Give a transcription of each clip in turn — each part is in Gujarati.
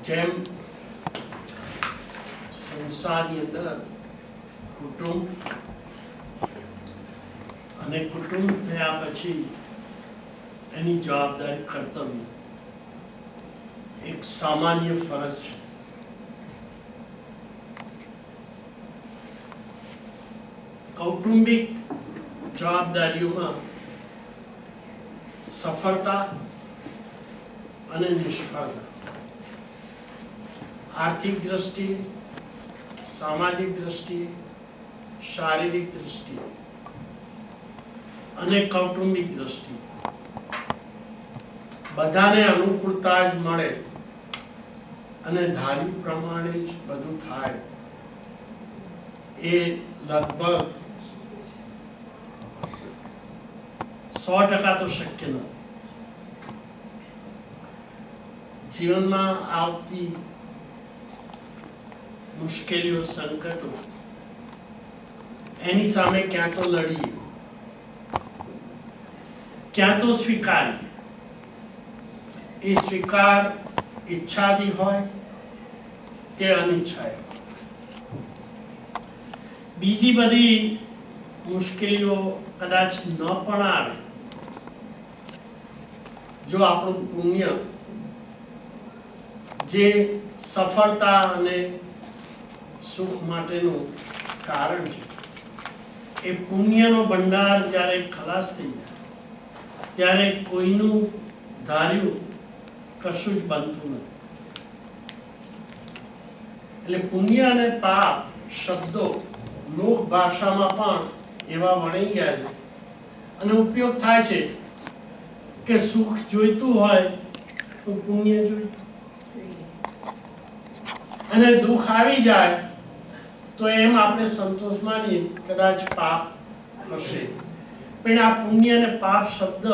જેમ સંસારની અંદર કુટુંબ અને કુટુંબ થયા પછી એની જવાબદારી કર્તવ્ય એક સામાન્ય ફરજ છે. કૌટુંબિક જવાબદારીઓમાં સફળતા અને નિષ્ફળતા, આર્થિક દ્રષ્ટિએ, સામાજિક દ્રષ્ટિએ, શારીરિક દ્રષ્ટિએ અને કૌટુંબિક દ્રષ્ટિએ બધાને અનુકૂળતા જ મળે અને ધાર્યું પ્રમાણે જ બધું થાય એ લગભગ 100% તો શક્ય નથી. જીવનમાં આવતી મુશ્કેલીઓ, સંકટો, એની સામે ક્યાં તો લડીએ, ક્યાં તો સ્વીકારીએ. એ સ્વીકાર ઈચ્છાથી હોય કે અનિચ્છાએ. બીજી બધી મુશ્કેલીઓ કદાચ ન પણ આવે જો આપણું પુણ્ય જે સફળતા અને સુખ માટેનું કારણ છે, એ પુણ્યનો ભંડાર જ્યારે ખલાસ થઈ જાય ત્યારે કોઈનું ધાર્યું કશું જ બનતું નથી. એટલે પુણ્ય અને પાપ શબ્દો લોક ભાષામાં પણ એવા વણી ગયા છે અને ઉપયોગ થાય છે કે સુખ જોઈતું હોય તો પુણ્ય જોઈતું, અને દુઃખ આવી જાય તો એમ આપણે સંતોષ માનીએ કદાચ પાપ હશે. પણ આ પુણ્ય અને પાપ શબ્દ,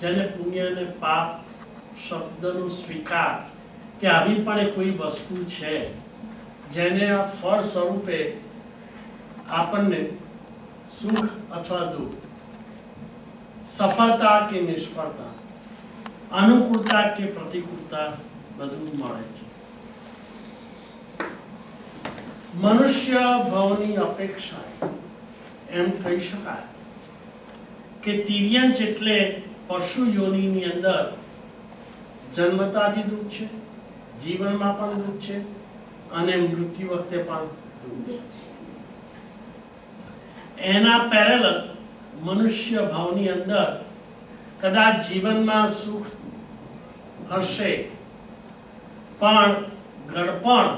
જેને પુણ્ય અને પાપ શબ્દનો સ્વીકાર કે આવી પણ કોઈ વસ્તુ છે જેને આ ફળ સ્વરૂપે આપણને સુખ અથવા દુઃખ, સફળતા કે નિષ્ફળતા, અનુકૂળતા કે પ્રતિકૂળતા બધું મળે છે. મનુષ્ય ભવની અપેક્ષા એમ કહી શકાય કે તિર્યંચ એટલે પશુ યોનિની અંદર જન્મતાથી દુઃખ છે, જીવનમાં પણ દુઃખ છે અને મૃત્યુ વખતે પણ દુઃખ છે. એના પેરેલલ મનુષ્ય ભાવની અંદર કદાચ જીવનમાં સુખ હશે પણ ગળપણ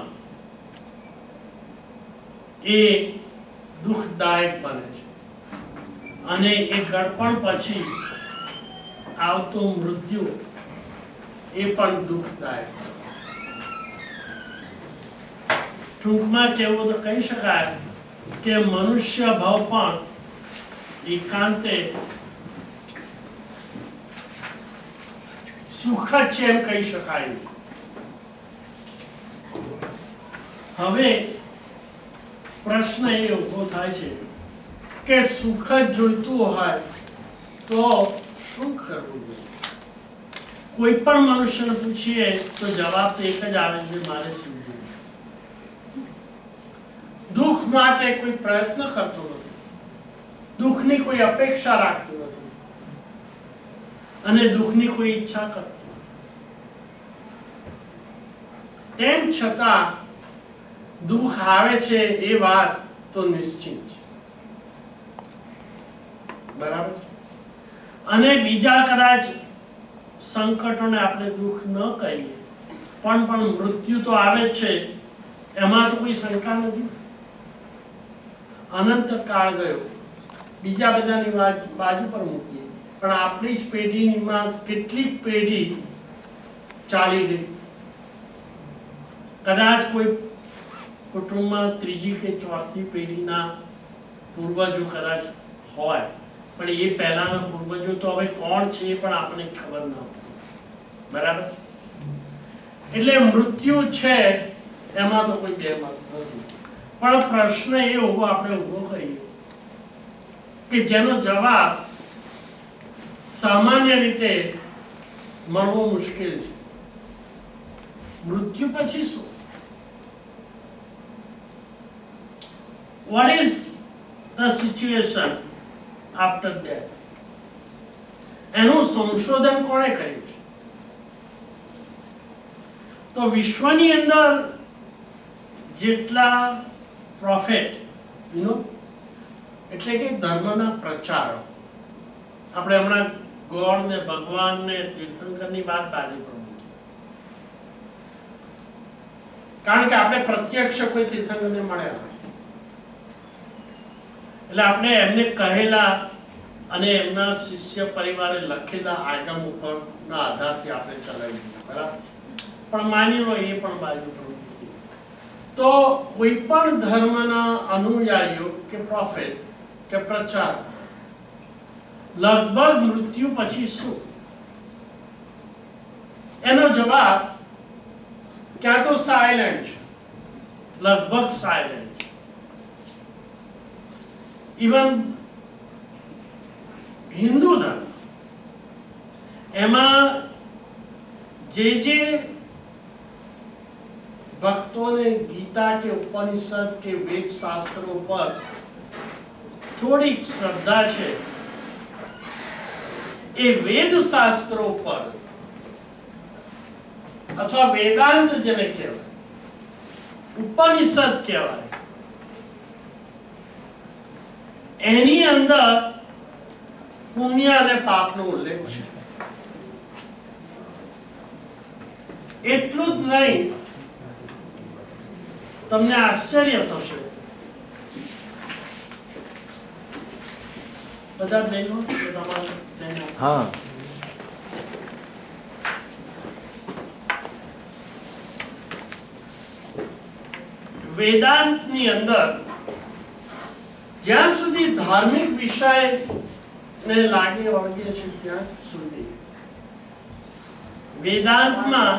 એ દુઃખદાયક બને છે અને એ ગળપણ પછી આવતું મૃત્યુ એ પણ દુઃખદાયક. ટૂંકમાં કહેવું તો કહી શકાય કે મનુષ્ય ભાવ પણ એકાંતે સુખ જ છે એમ કહી શકાય. હવે પ્રશ્ન એ ઉભો થાય છે કે સુખ જ જોઈતું હોય તો શું કરવું જોઈએ? કોઈ પણ મનુષ્યને પૂછીએ તો જવાબ તો એક જ આવે છે, મારે સુખ જોઈએ. દુઃખ માટે કોઈ પ્રયત્ન કરતો નથી, દુઃખની કોઈ અપેક્ષા રાખતો નથી અને દુઃખની કોઈ ઈચ્છા કરતો નથી. તેમ છતાં દુઃખ આવે છે એ વાત તો નિશ્ચિત છે, બરાબર છે. અને બીજા કદાચ સંકટોને આપણે દુઃખ ન કહીએ પણ મૃત્યુ તો આવે જ છે, એમાં તો કોઈ શંકા નથી. અનંત કાળ ગયો, બીજા બધાની બાજુ પર મૂકીએ, પણ આપણી જ પેઢીમાં કેટલીક પેઢી ચાલી ગઈ. કદાચ કોઈ કુટુંબમાં ત્રીજી કે ચોથી પેઢીના પૂર્વજો કદાચ હોય, પણ એ પહેલાના પૂર્વજો તો હવે કોણ છે એ પણ આપણને ખબર ન હોય, બરાબર. એટલે મૃત્યુ છે એમાં તો કોઈ બે મત નથી. પણ પ્રશ્ન એ આપણે ઊભો કરીએ કે જેનો જવાબ સામાન્ય રીતે મળવો મુશ્કેલ છે. મૃત્યુ પછી શું? What is the situation after death? એનું સંશોધન કોણે કર્યું છે? તો વિશ્વની અંદર જેટલા પ્રોફેટ એટલે કે ધર્મના પ્રચારક, આપણે હમણાં ગોડ ને ભગવાન ને તીર્થંકરની વાત બાજુ પર મૂકી, કારણ કે આપણે પ્રત્યક્ષ કોઈ તીર્થંકરને મળ્યા નથી, એટલે આપણે એમને કહેલા અને એમના શિષ્ય પરિવારે લખેલા આગમ ઉપરના આધારથી આપણે ચલાવી, બરાબર? પણ માની લો એ પણ બાજુ પર મૂકી, તો કોઈ પણ ધર્મના અનુયાયીઓ કે પ્રોફેટ કે પ્રચાર લગભગ મૃત્યુ પછી શું? એનો જવાબ ક્યાં તો સાયલેન્ટ છે, લગભગ સાયલેન્ટ. ઇવન હિન્દુ ધર્મ એમાં જે ભક્તોને ગીતા કે ઉપનિષદ કે વેદ શાસ્ત્રો પર થોડીક શ્રદ્ધા છે, એ વેદ શાસ્ત્રો પર અથવા વેદાંત જેને કહેવાય, ઉપનિષદ કહેવાય, એની અંદર પુણ્ય અને પાપનો ઉલ્લેખ છે. એટલું જ નહીં, તમને આશ્ચર્ય થશે, બધા બહેનો હા, વેદાંતની અંદર જ્યાં સુધી ધાર્મિક વિષય ને લાગે વળગે છે ત્યાં સુધી વેદાંતમાં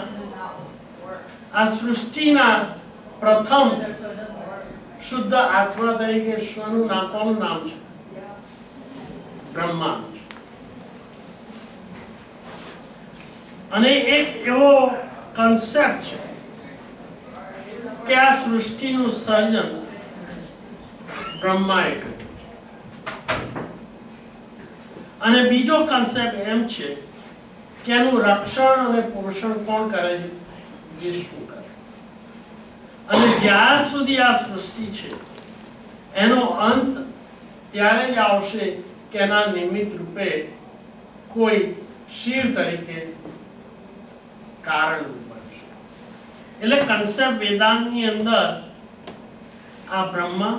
આ સૃષ્ટિના પ્રથમ શુદ્ધ આત્મા તરીકે ઈશ્વરનું કોનું નામ છે? બ્રહ્મા. અને એક એવો કન્સેપ્ટ છે કે આ સૃષ્ટિનું સર્જન બ્રહ્માએ કર્યું, અને બીજો કન્સેપ્ટ એમ છે કે એનું રક્ષણ અને પોષણ કોણ કરે છે? વિષ્ણુ કરે. અને જ્યાં સુધી આ સૃષ્ટિ છે એનો અંત ત્યારે જ આવશે કે એના નિમિત્ત રૂપે કોઈ શિવ તરીકે કારણ બનશે. એટલે કન્સેપ્ટ વેદાંતની અંદર આ બ્રહ્મા,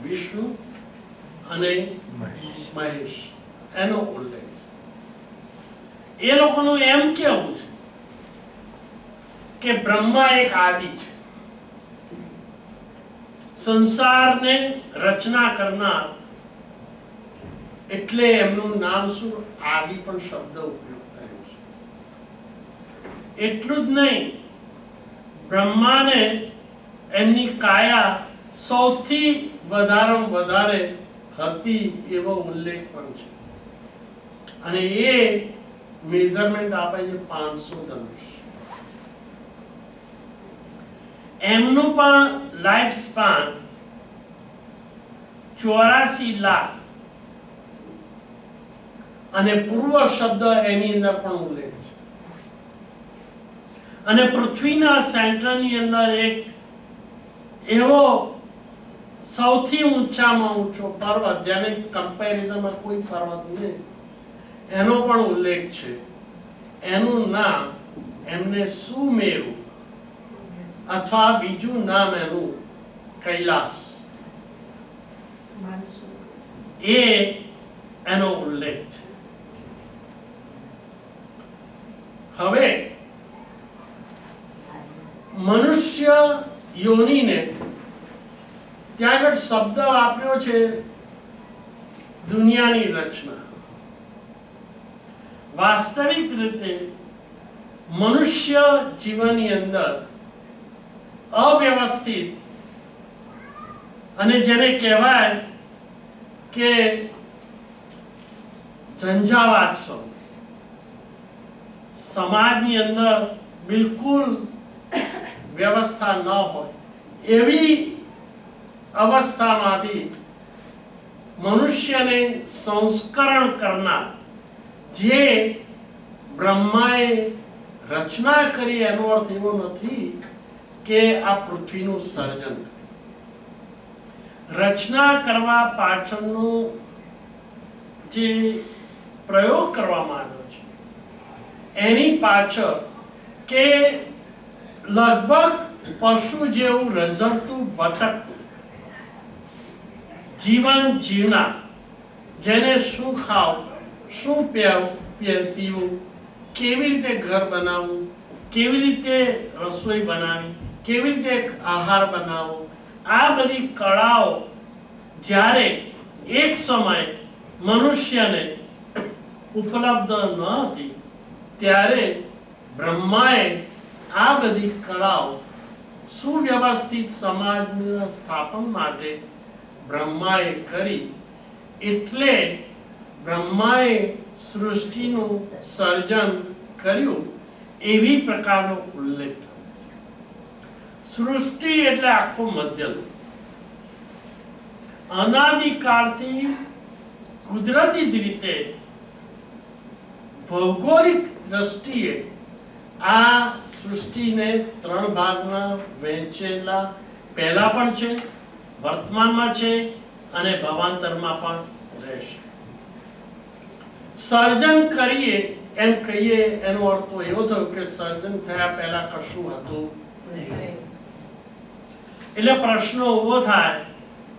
વિષ્ણુ અને મહેશ એનો ઉલ્લેખ છે. એ લોકોનું એમ કેવું છે કે બ્રહ્મા એક આદિ છે, સંસારને રચના કરનાર, એટલે એમનું નામ શું? આદિ પણ શબ્દ ઉપયોગ કર્યો છે. એટલું જ નહીં, બ્રહ્માને એમની કાયા સૌથી વધારે હતી એવો ઉલ્લેખ પણ છે, અને એ મેઝરમેન્ટ આપે છે 500 ધનુષ. એમનું પણ લાઈફ સ્પાન 84 લાખ, અને પૂર્વ શબ્દ એની અંદર પણ ઉલ્લેખ છે. અને પૃથ્વીના સેન્ટરની અંદર એક એવો સૌથી ઊંચામાં ઊંચો પર્વત, જેને કમ્પેરિઝનમાં કોઈ પર્વત નહીં, એનો પણ ઉલ્લેખ છે. એનું નામ એમને સુમેરુ, અથવા બીજું નામ એનું કૈલાસ, એ એનો ઉલ્લેખ છે. હવે મનુષ્ય યોનિને ત્યાં આગળ શબ્દ વાપર્યો છે દુનિયાની રચના. વાસ્તવિક રીતે મનુષ્ય જીવનની અંદર અવ્યવસ્થિત અને જેને કહેવાય કે ઝંઝાવાત સમાજની અંદર બિલકુલ વ્યવસ્થા ન હોય એવી અવસ્થામાંથી મનુષ્યને સંસ્કરણ કરનાર જે બ્રહ્માએ રચના કરી એનો અર્થ એવો નથી કે આ પૃથ્વીનું સર્જન. રચના કરવા પાછળનું જે પ્રયોગ કરવામાં આવ્યો છે એની પાછળ કે લગભગ પશુ જેવું રઝળતું ભટકતું જીવન જીવનાર, જેને શું ખાવું, શું પીવું, કેવી રીતે ઘર બનાવવું, કેવી રીતે રસોઈ બનાવવી, કેવી રીતે આહાર બનાવવો, આ બધી કળાઓ જ્યારે એક સમય મનુષ્યને ઉપલબ્ધ ન હતી ત્યારે બ્રહ્માએ આ બધી કળાઓ સુવ્યવસ્થિત સમાજના સ્થાપન માટે બ્રહ્માએ કરી. એટલે બ્રહ્માએ સૃષ્ટિનું સર્જન કર્યું એવી પ્રકારનો ઉલ્લેખ થયો. સૃષ્ટિ એટલે આખો મધ્યલોક. અનાદિકાળથી કુદરતી જ રીતે ભૌગોલિક દ્રષ્ટિએ આ સૃષ્ટિને 3 ભાગમાં વહેંચેલા પહેલા પણ છે, વર્તમાનમાં છે અને ભવાંતરમાં પણ રહેશે. સર્જન કરીએ એમ કહીએ એનો અર્થ તો એવો થયો કે સર્જન થયા પહેલા કશું હતું નહીં. એટલે પ્રશ્ન ઉભો થાય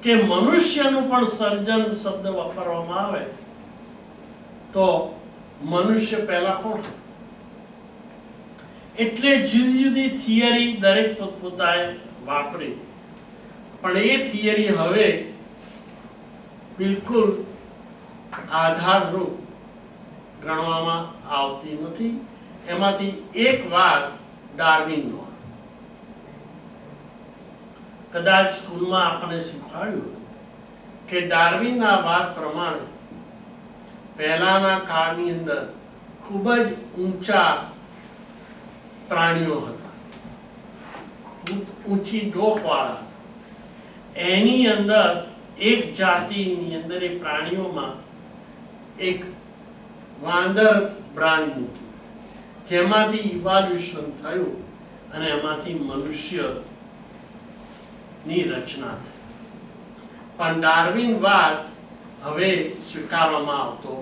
કે મનુષ્યનું પણ સર્જન શબ્દ વાપરવામાં આવે તો મનુષ્ય પહેલા કોણ? એટલે જુદી જુદી થિયરી દરેક પોતપોતાએ વાપરી, પણ એ થિયરી હવે બિલકુલ આધારરૂપ ગણવામાં આવતી નથી. એમાંથી એક વાત ડાર્વિનનો. કદાચ સ્કૂલમાં આપણને શીખવાડ્યું કે ડાર્વિનના વાત પ્રમાણે પહેલાના કાળની અંદર ખૂબ જ ઊંચા પ્રાણીઓ હતા, ખૂબ ઊંચી ડોકવાળા. એની અંદર એક જાતિની અંદર એ પ્રાણીઓમાં એક વાંદર બ્રાન્ડ મૂકી, જેમાંથી ઇવોલ્યુશન થયું અને એમાંથી મનુષ્યની રચના થઈ. પણ ડાર્વિનવાદ હવે સ્વીકારવામાં આવતો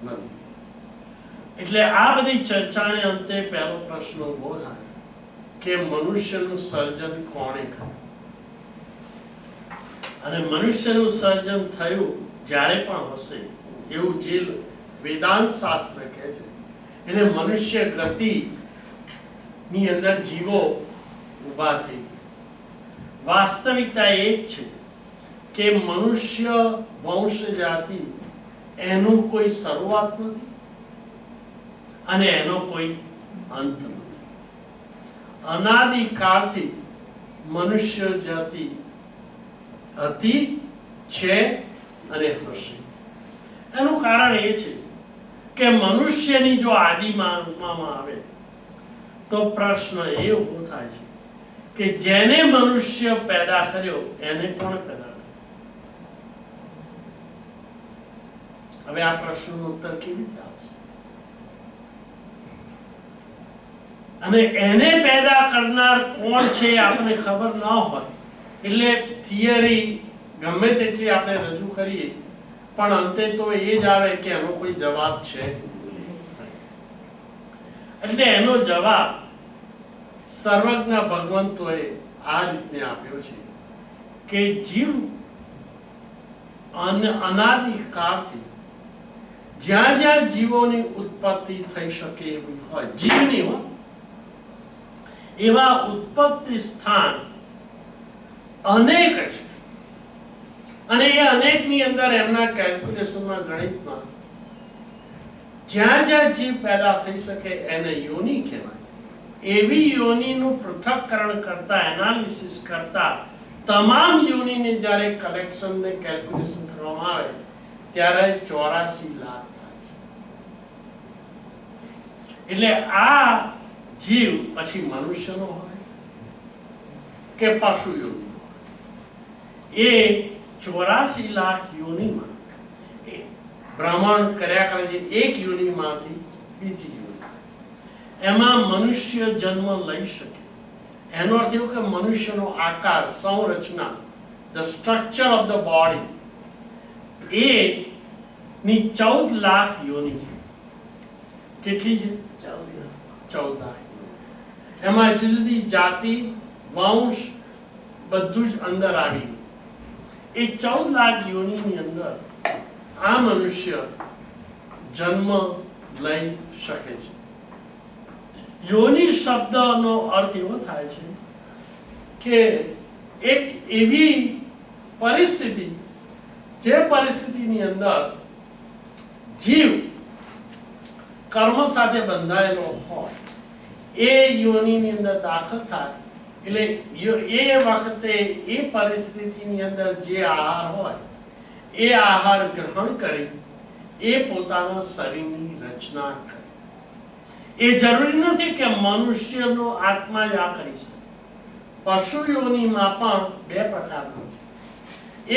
નથી. એટલે આ બધી ચર્ચાને અંતે પહેલો પ્રશ્ન ઉભો થાય કે મનુષ્યનું સર્જન કોણે કર્યું? અને મનુષ્યનું સર્જન થયું જ્યારે પણ હશે એવું જે વેદાંત શાસ્ત્ર કહે છે, એટલે મનુષ્ય ગતિની અંદર જીવો ઊભા થઈ. વાસ્તવિકતા એ જ છે કે મનુષ્ય વંશ જાતિ એનું કોઈ શરૂઆત નથી અને એનો કોઈ અંત નથી. અનાદિકાળથી મનુષ્ય જાતિ હતી, છે અને હશે. એનું કારણ એ છે કે મનુષ્યની જો આદિ માનવામાં આવે તો પ્રશ્ન એ ઊભો થાય છે કે જેને મનુષ્ય પેદા કર્યો એને કોણ પેદા કર્યો? હવે આ પ્રશ્નનો ઉત્તર કેવી રીતે આવશે? અને એને પેદા કરનાર કોણ છે આપણને ખબર ન હોય એટલે થિયરી ગમે તેટલી આપણે રજૂ કરીએ પણ અંતે તો એ જ આવે કે એનો કોઈ જવાબ છે. એટલે એનો જવાબ સર્વજ્ઞ ભગવંતોએ આ રીતે આપ્યો છે કે જીવ અનાદિકાળથી જ્યાં જ્યાં જીવોની ઉત્પત્તિ થઈ શકે એવી હોય, જીવની હોય એવા ઉત્પત્તિ સ્થાન અનેક છે. અને એ અનેકની અંદર એમના કેલ્ક્યુલેશનમાં, ગણિતમાં જ્યાં જ્યાં જીવ પેદા થઈ શકે એને યોનિ કહેવાય. એવી યોનિનું પૃથક્કરણ કરતા, એનાલિસિસ કરતા તમામ યોનિને જ્યારે કલેક્શન ને કેલ્ક્યુલેશન કરવામાં આવે ત્યારે 84 લાખ થાય છે. એટલે આ જીવ પછી મનુષ્યનો હોય કે પશુ યોનિ, એ 84 લાખ યોનિમાં એ ભ્રમણ કર્યા કરે છે, એક યોનિમાંથી બીજી યોનિ. એમાં મનુષ્ય જન્મ લઈ શકે. એનો અર્થ એવો કે મનુષ્યનો આકાર, સંરચના, the structure of the body એ ની 14 લાખ યોનિ છે. કેટલી છે? 14 લાખ. એમાં જુદી જુદી જાતિ, વંશ બધું જ અંદર આવી ગયું. એ 14 લાખ યોનિની અંદર આ મનુષ્ય જન્મ લઈ શકે છે. યોનિ શબ્દનો અર્થ એવો થાય છે કે એક એવી પરિસ્થિતિ, જે પરિસ્થિતિની અંદર જીવ કર્મ સાથે બંધાયેલો હોય, એ યોનિની અંદર દાખલ થાય એટલે એ વખતે એ પરિસ્થિતિની અંદર જે આહાર હોય એ આહાર ગ્રહણ કરી એ પોતાના શરીરની રચના કરે. એ જરૂરી નથી કે મનુષ્યનો આત્મા જ આ કરી શકે. પશુ યોનિમાં પણ બે પ્રકારના છે.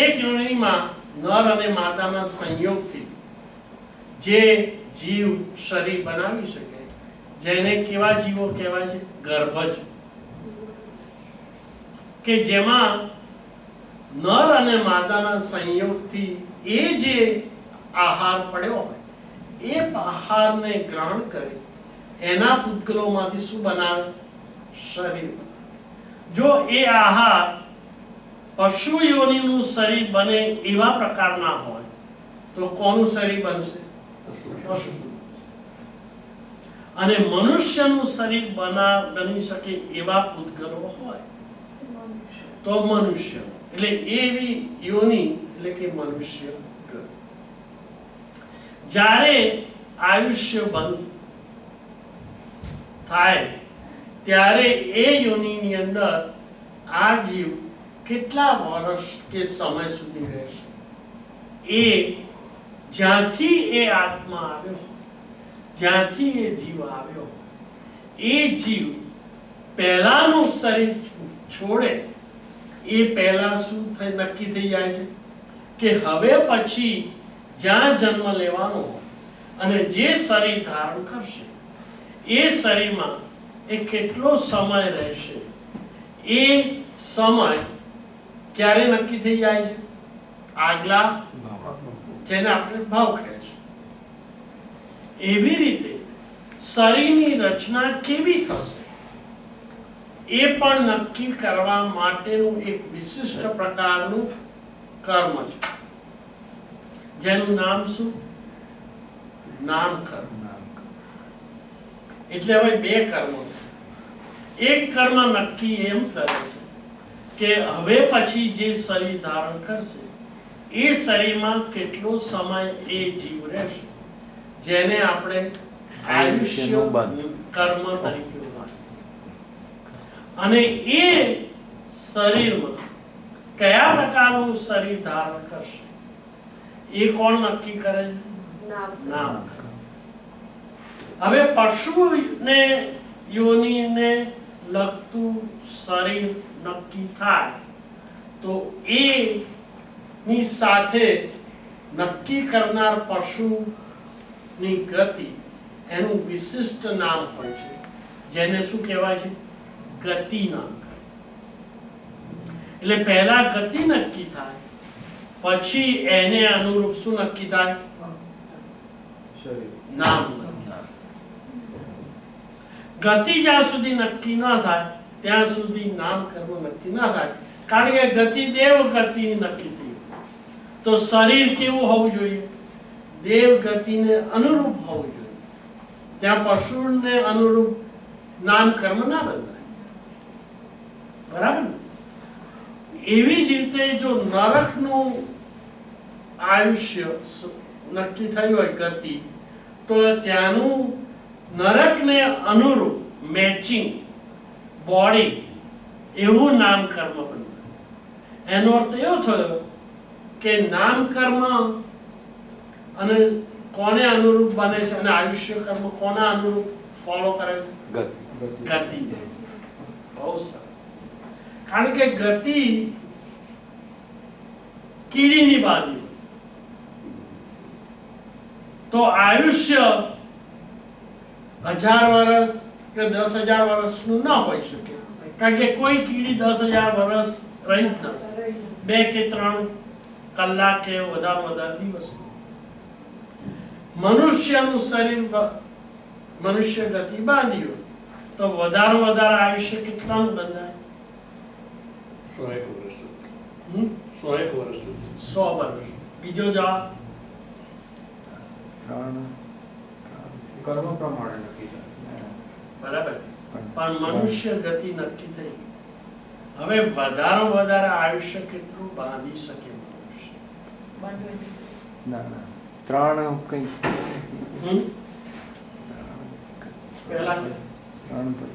એક યોનિમાં નર અને માતાના સંયોગથી જે જીવ શરીર બનાવી શકે, જેને કેવા જીવો કહેવાય છે? ગર્ભજ. કે જેમાં નર અને માતાના સંયોગથી એ જે આહાર પડ્યો હોય એ આહારને ગ્રહણ કરી એના પૂતગલોમાંથી શું બનાવે? શરીર. જો એ આહાર પશુ યોનિનું શરીર બને એવા પ્રકારના હોય તો કોનું શરીર બનશે? પશુ. અને મનુષ્યનું શરીર બની શકે એવા પૂતગલો હોય તો મનુષ્ય. એટલે એવી યોનિ એટલે કે મનુષ્ય. જ્યારે આયુષ્ય બંધ થાય ત્યારે એ યોનિની અંદર આ જીવ કેટલા વર્ષ કે સમય સુધી રહેશે? એ જ્યાંથી એ આત્મા આવ્યો, જ્યાંથી એ જીવ આવ્યો, એ જીવ પહેલાનું શરીર છોડે એ પહેલા શું નક્કી થઈ જાય છે કે હવે પછી જ્યાં જન્મ લેવાનો હોય અને જે શરીર ધારણ કરશે એ શરીરમાં એ કેટલો સમય રહેશે, એ સમય ક્યારે નક્કી થઈ જાય છે? આગલા, જેને આપણે ભાવ કહે છે. એવી રીતે શરીરની રચના કેવી થશે એ પણ નક્કી કરવા માટેનું એક વિશિષ્ટ પ્રકારનું કર્મ છે, જેનું નામ શું? નામકર્મ. એટલે હવે બે કર્મ. એક કર્મ નક્કી એમ કરે છે કે હવે પછી જે શરીર ધારણ કરશે એ શરીરમાં કેટલો સમય એ જીવ રહેશે, જેને આપણે આયુષ્ય કર્મ તરીકે ઓળખીએ. અને એ શરીરમાં કયા પ્રકારનું શરીર ધારણ કરશે એ કોણ નક્કી કરે છે? નામકર્મ. હવે પશુને યોનિને લગતું શરીર નક્કી થાય તો એ ની સાથે નક્કી કરનાર પશુની ગતિ એનું વિશિષ્ટ નામ હોય છે, જેને શું કહેવાય છે? ગતિ નામ. એટલે પહેલા ગતિ નક્કી થાય, પછી એને અનુરૂપ શું નક્કી થાય? નામ. ગતિ જ્યાં સુધી નક્કી ન થાય ત્યાં સુધી નામકર્મ નક્કી ન થાય. કારણ કે ગતિ દેવ ગતિ નક્કી થઈ, તો શરીર કેવું હોવું જોઈએ? દેવ ગતિને અનુરૂપ હોવું જોઈએ. ત્યાં પશુને અનુરૂપ નામકર્મ ના બંધાય. બરાબર ને? એવી જ રીતે જો નરકનું આયુષ્ય નક્કી થયું હોય ગતિ, તો ત્યાંનું નરકને અનુરૂપ મેચિંગ બોડી એવું નામકર્મ બન્યું. એનો અર્થ એવો થયો કે નામકર્મ અને કોને અનુરૂપ બને છે અને આયુષ્ય કર્મ કોના અનુરૂપ ફોલો કરે છે? ગતિ. બહુ સરસ. કારણ કે ગતિ કીડીની બાંધી તો આયુષ્ય 1000 વર્ષ કે 10,000 વર્ષનું ન હોઈ શકે, કારણ કે કોઈ કીડી 10,000 વર્ષ રહી જ ન શકે, 2 કે 3 કલાક કે વધારે દિવસ. મનુષ્યનું શરીર મનુષ્ય ગતિ બાંધી હોય તો વધારે આયુષ્ય કેટલાનું બંધાય? 101 વર્ષ હમ? 101 વર્ષ સુધી. 100 વર્ષ. બીજો જવાબ? કર્મ પ્રમાણે નક્કી થાય. બરાબર. પણ મનુષ્ય ગતિ નક્કી થઈ. હવે વધારે આયુષ્ય કેટલું બાંધી શકે મનુષ્ય? ના 3 કંઈ હમ? પહેલા 3 પર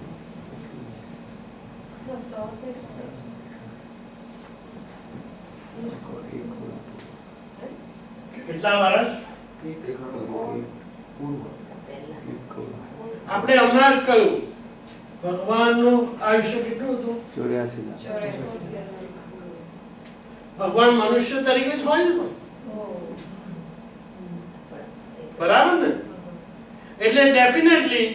કેટલા વર્ષ? પૂર્વ આપણે હમણાં જ કહ્યું ભગવાનનું આયુષ્ય કેટલું હતું? 84 ભગવાન મનુષ્ય તરીકે જ હોય ને પણ. બરાબર ને? એટલે ડેફિનેટલી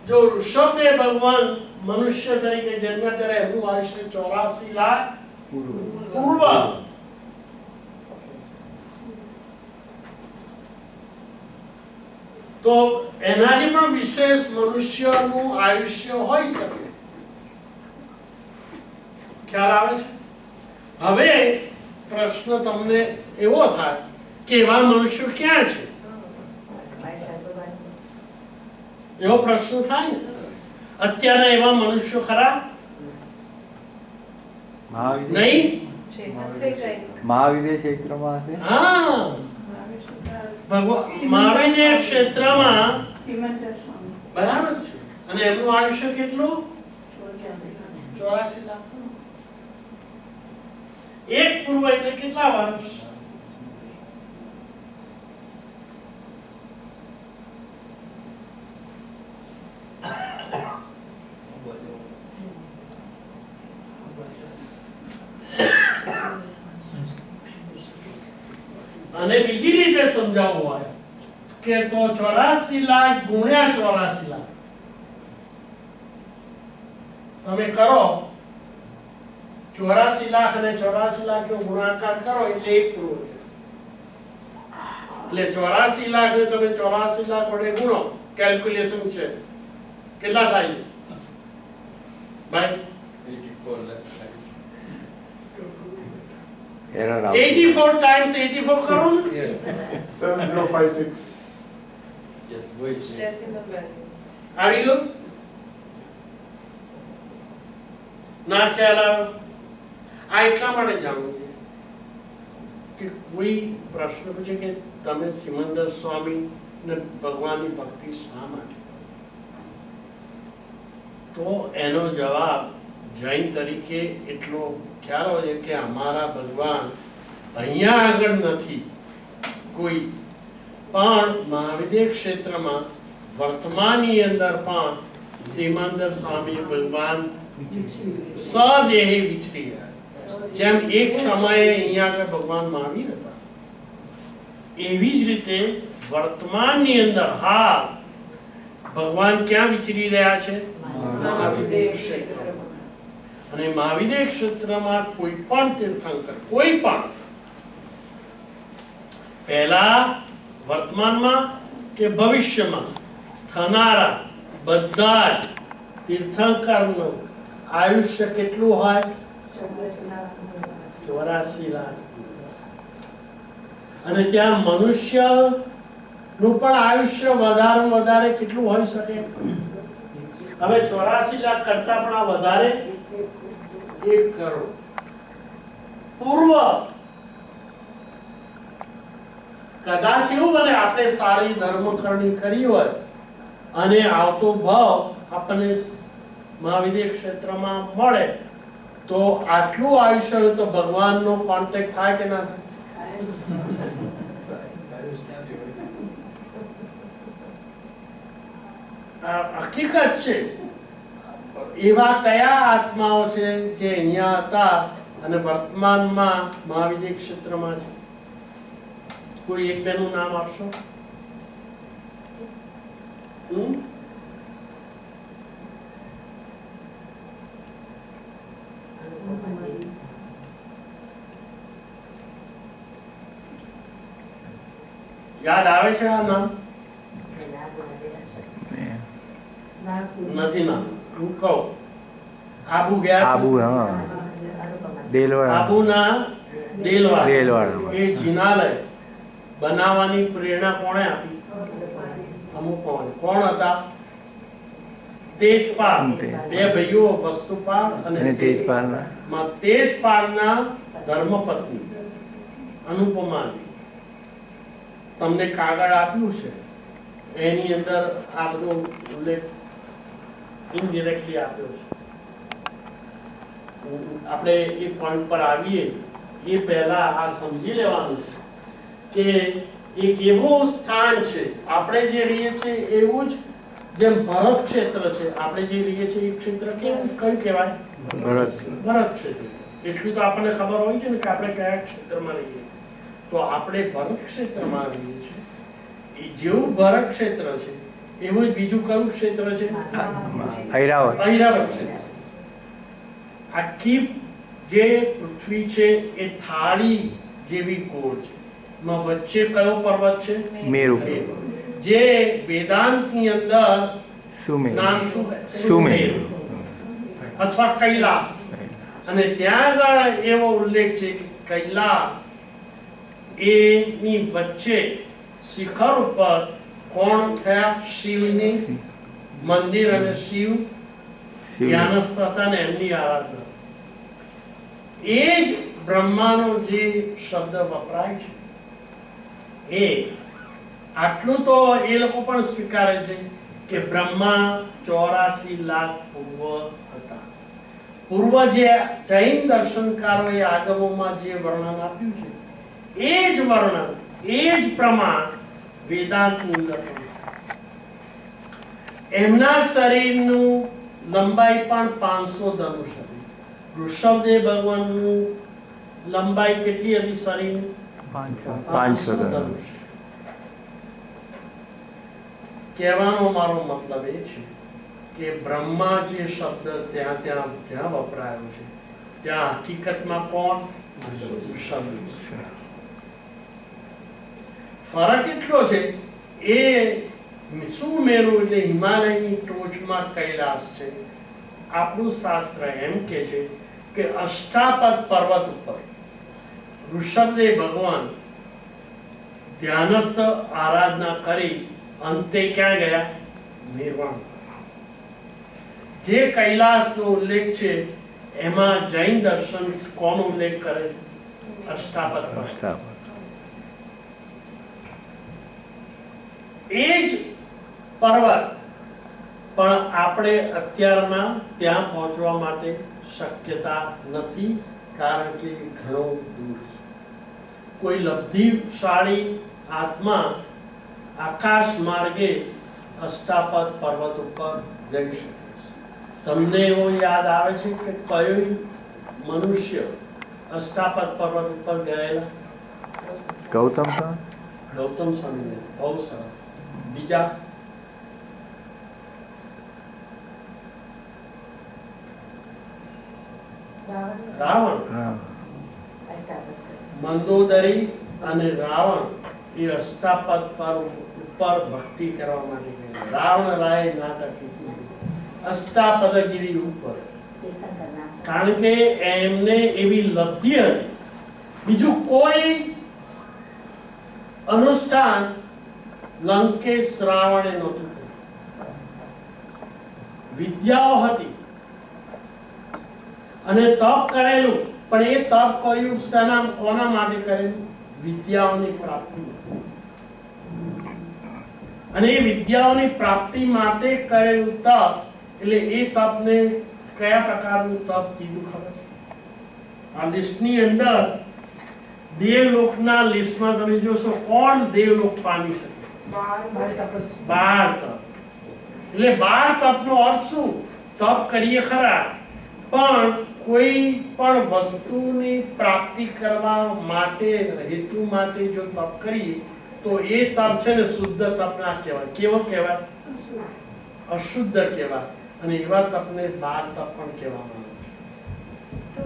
જો ઋષભદેવ ભગવાન મનુષ્ય તરીકે જન્મ કરે એનું આયુષ્ય 84 લાખ પૂર્વ. તો એનાથી પણ વિશેષ મનુષ્યનું આયુષ્ય હોઈ શકે. ખ્યાલ આવે છે? હવે પ્રશ્ન તમને એવો થાય કે એવા મનુષ્યો ક્યાં છે? એવો પ્રશ્ન થાય ને. અત્યારે એવા મનુષ્યો ખરા? નહીં? મહાવિદ્ય ક્ષેત્રમાં હશે. હા, મહાવિદ્ય ક્ષેત્રમાં બરાબર છે. અને એમનું આયુષ્ય કેટલું? 84 લાખ. એક પૂર્વ એટલે કેટલા વર્ષ? અને બીજી રીતે સમજાવવું હોય કે તો 84 લાખ ગુણ્યા 84 લાખ તમે કરો. 84 લાખ અને 84 લાખ નો ગુણાકાર કરો એટલે એક પૂર્વ. એટલે 84 લાખ ને તમે 84 લાખ વડે ગુણો, કેલ્ક્યુલેશન છે, કેટલા થાય ભાઈ? 84 લાખ. એરર 84 times 84 કરો ને. 7056. Yes, હોય છે. આવી ગયું? ના ખ્યાલ આવે? આ એટલા માટે જાણવું છે કે કોઈ પ્રશ્ન પૂછે કે તમે સિમંદર સ્વામી ને ભગવાનની ભક્તિ શા માટે, તો એનો જવાબ જૈન તરીકે એટલો ખ્યાલ હોય છે કે અમારા ભગવાન અહીંયા આગળ નથી કોઈ, પણ મહાવિદ્ય ક્ષેત્રમાં વર્તમાનની અંદર પણ સિમંદર સ્વામી ભગવાન સદેહે વિચરી રહ્યા. જેમ એક સમયે અહીંયા આગળ ભગવાન મહાવીર હતા, એવી જ રીતે વર્તમાનની અંદર હાલ ભગવાન ક્યાં વિચરી રહ્યા છે? મહાવિદ્ય ક્ષેત્રમાં. અને મહાવિદ્ય ક્ષેત્રમાં કોઈ પણ તીર્થંકર, કોઈ પણ પહેલા વર્તમાનમાં કે ભવિષ્યમાં થનારા બધા જ તીર્થંકરનું આયુષ્ય કેટલું હોય? 84 લાખ. અને ત્યાં મનુષ્યનું પણ આયુષ્ય વધારે કેટલું હોઈ શકે? હવે 84 લાખ કરતા પણ આ વધારે 1 કરોડ પૂર્વ. કદાચ એવું બને આપણે સારી ધર્મકરણી કરી હોય અને આવતો ભાવ આપણને મહાવિદ્ય ક્ષેત્રમાં મળે તો આટલું આયુષ્ય હોય તો ભગવાનનો કોન્ટેક્ટ થાય કે ના થાય? આ હકીકત છે. એવા કયા આત્માઓ છે જે અહીંયા હતા અને વર્તમાનમાં મહાવિદ્ય ક્ષેત્રમાં છે? કોઈ એક બેનું નામ આપશો? યાદ આવે છે આ નામ? નથી નામ. હું કહું, આબુ ગયા આબુ, છો? હા, દેલવાડા, આબુના દેલવાડા દેલવાડા. એ જિનાલય બનાવવાની પ્રેરણા કોણે આપી? અમુક કોણ હતા? તેજપાલ. બે ભાઈઓ વસ્તુપાલ અને અને તેજપાલના તેજપાલના ધર્મપત્ની અનુપમાની. તમને કાગળ આપ્યું છે, એની અંદર આ બધો ઉલ્લેખ ઇનડિરેક્ટલી આપ્યો છે. આપણે એ પોઈન્ટ પર આવીએ એ પહેલા આ સમજી લેવાનું છે કે એક એવું સ્થાન છે, આપણે જે રહીએ છીએ એવું જ, જેમ ભરત ક્ષેત્ર છે, આપણે જે રહીએ છીએ એ ક્ષેત્ર કેવું કયું કહેવાય? ભરત ક્ષેત્ર. એટલું તો આપણને ખબર હોય છે ને કે આપણે કયા ક્ષેત્રમાં રહીએ છીએ. તો આપણે ભરત ક્ષેત્રમાં રહીએ છીએ. એ જેવું ભરત ક્ષેત્ર છે એવું જ બીજું કયું ક્ષેત્ર છે? ઐરાવત. ઐરાવત ક્ષેત્ર. આખી જે પૃથ્વી છે એ થાળી જેવી ગોળ છે. એમાં વચ્ચે કયો પર્વત છે? મેરુ. જે વેદાંતની અંદર સુમેરુ. નામ શું? સુમેરુ અથવા કૈલાસ. અને ત્યાં આગળ એવો ઉલ્લેખ છે કે કૈલાસ એની વચ્ચે શિખર ઉપર કોણ થયા? શિવની મંદિર અને શિવ ધ્યાનસ્થ હતા ને એમની આરાધના. એ જ બ્રહ્માનો જે શબ્દ વપરાય છે એ આટલું તો એ લોકો પણ સ્વીકારે છે કે બ્રહ્મા 84 લાખ પૂર્વ હતા. પૂર્વ જે જૈન દર્શનકારોએ આગમોમાં જે વર્ણન આપ્યું છે એ જ વર્ણન, એ જ પ્રમાણ વેદાંતની અંદર પણ. એમના શરીરનું લંબાઈ પણ 500 ધનુષ હતી. ઋષભદેવ ભગવાનનું લંબાઈ કેટલી હતી શરીરની? 500 ધનુષ. કહેવાનો મારો મતલબ એ છે કે બ્રહ્મા જે શબ્દ ત્યાં વપરાયો છે ત્યાં હકીકતમાં કોણ? ઋષભદેવ. ફરક એટલો છે એ સુમેરુ એટલે હિમાલયની ટોચમાં કૈલાસ છે. આપણું શાસ્ત્ર એમ કે છે કે અષ્ટાપદ પર્વત ઉપર ઋષભદેવ ભગવાન ધ્યાનસ્થ આરાધના કરી અંતે ક્યાં ગયા? નિર્વાણ. જે કૈલાસનો ઉલ્લેખ છે એમાં જૈન દર્શન કોનો ઉલ્લેખ કરે? અષ્ટાપદ પર્વત. એ જ પર્વત પણ આપણે અત્યારના ત્યાં પહોંચવા માટે શક્યતા નથી, કારણ કે ઘણો દૂર છે. કોઈ લબ્ધિશાળી આત્મા આકાશ માર્ગે અષ્ટાપદ પર્વત ઉપર જઈ શકે છે. તમને એવો યાદ આવે છે કે કયો મનુષ્ય અષ્ટાપદ પર્વત ઉપર ગયેલા? ગૌતમ સ્વામી. ગૌતમ સ્વામી. બહુ સરસ. બીજા? રાવણ. મંદોદરી અને રાવણ એ અષ્ટાપદ પર ઉપર ભક્તિ કરવા માટે ગયા. રાવણ રાય નાટક અષ્ટાપદગીરી ઉપર, કારણ કે એમને એવી લબ્ધિ હતી. બીજું કોઈ અનુષ્ઠાન લંકેશ રાવણે નહોતું કર્યું. વિદ્યાઓ હતી અને તપ કરેલું, પણ એ તપ કર્યું શેના કોના માટે કરેલું? વિદ્યાઓની પ્રાપ્તિ. અને એ વિદ્યાઓની પ્રાપ્તિ માટે કરેલું તપ, એટલે એ તપને કયા પ્રકારનું તપ કીધું ખબર છે? આ લિસ્ટની અંદર દેવલોકના લિસ્ટમાં તમે જોશો કોણ દેવલોક પામી શકે? 12 તપ. એટલે 12 તપનો અર્થ શું? તપ કરીએ ખરા, પણ કોઈ પણ વસ્તુની પ્રાપ્તિ કરવા માટે હેતુ માટે જો તપ કરીએ તો એ તપ છે ને શુદ્ધ તપ ના કહેવાય. કેવો કહેવાય? અશુદ્ધ કહેવાય. અને એવા તપને બાર તપ પણ કહેવામાં આવે છે. तो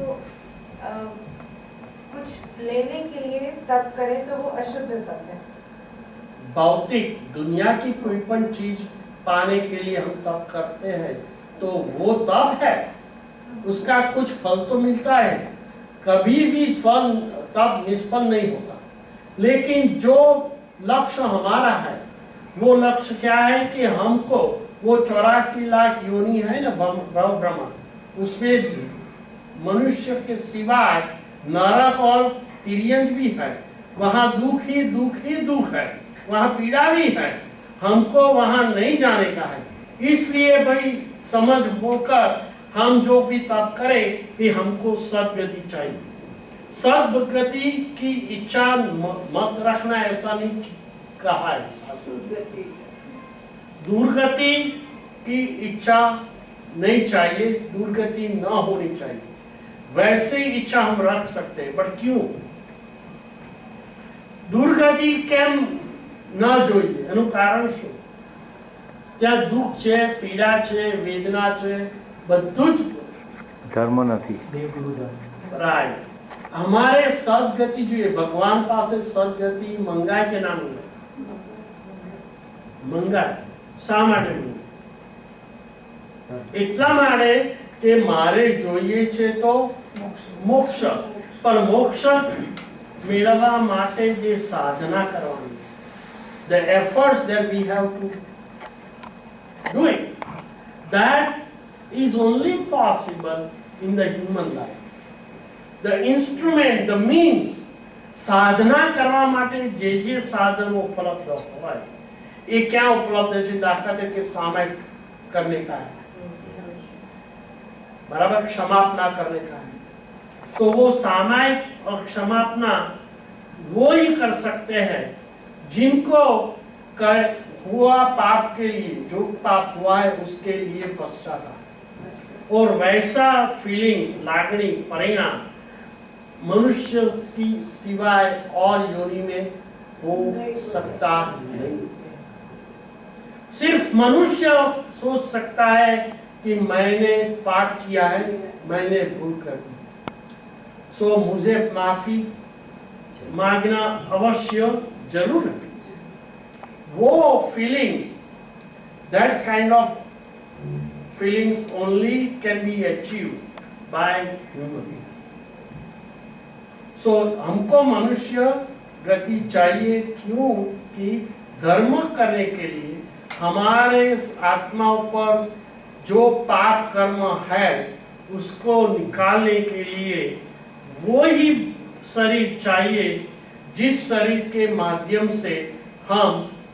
कुछ लेने के लिए तप करें तो वो अशुद्ध तप है. भौतिक दुनिया की कोई पण चीज पाने के लिए हम तप करते हैं तो वो तप है, उसका कुछ फल तो मिलता है. कभी भी फल तप निष्फल नहीं होता. लेकिन जो लक्ष्य हमारा है वो लक्ष्य क्या है कि हमको वो 84 लाख योनि है ना भव ब्रह्मा, उसमें मनुष्य के सिवाय नरक और तिर्यंज भी है. वहाँ दुख ही दुख है, वहाँ पीड़ा भी है. हमको वहाँ नहीं जाने का है. इसलिए भाई समझ होकर हम जो भी तप करें कि हमको सद्गति चाहिए. सद्गति की इच्छा मत रखना, ऐसा नहीं कहा है शास्त्र. दुर्गति की इच्छा नहीं चाहिए, दुर्गति न होनी चाहिए. वैसे इच्छा हम रख सकते हैं, बट क्यों दुर्गति केम न જોઈએ એનું કારણ શું? ત્યાં દુઃખ છે, પીડા છે, વેદના છે, બધું જ ધર્મ નથી. રાઈટ. हमारे सदगति જોઈએ, ભગવાન પાસે સદગતિ મંગાય કે ના મંગાય? મંગાય. શા માટે મંગાય? એટલા માટે કે મારે જોઈએ છે તો મોક્ષ, પણ મોક્ષ મેળવવા માટે જે સાધના કરવાની, the efforts that we have to do it, that is only possible in the human life. The instrument, the means, साधना करवा માટે જે સાધનો ઉપલબ્ધ હોય એ ક્યાં ઉપલબ્ધ છે? દાખલા તરીકે सामायिक करने का है, बराबर, क्षमापना करने का है. तो वो सामायिक और क्षमापना वो ही कर सकते हैं जिनको हुआ पाप के लिए, जो पाप हुआ है उसके लिए पश्चाताप. और वैसा फीलिंग्स, लागणी, परिणाम मनुष्य की सिवाय और योनि में हो सकता नहीं. सिर्फ मनुष्य सोच सकता है कि मैंने पाप किया है, मैंने भूल कर दी, सो मुझे माफी मांगना अवश्य जरूर है. वो feelings, that kind of feelings only can be achieved by human beings. So हमको मनुष्य गति चाहिए. क्यों? कि धर्म करने के लिए हमारे आत्मा पर जो पाप कर्म है उसको निकालने के लिए वो ही शरीर चाहिए जिस शरीर के माध्यम से हम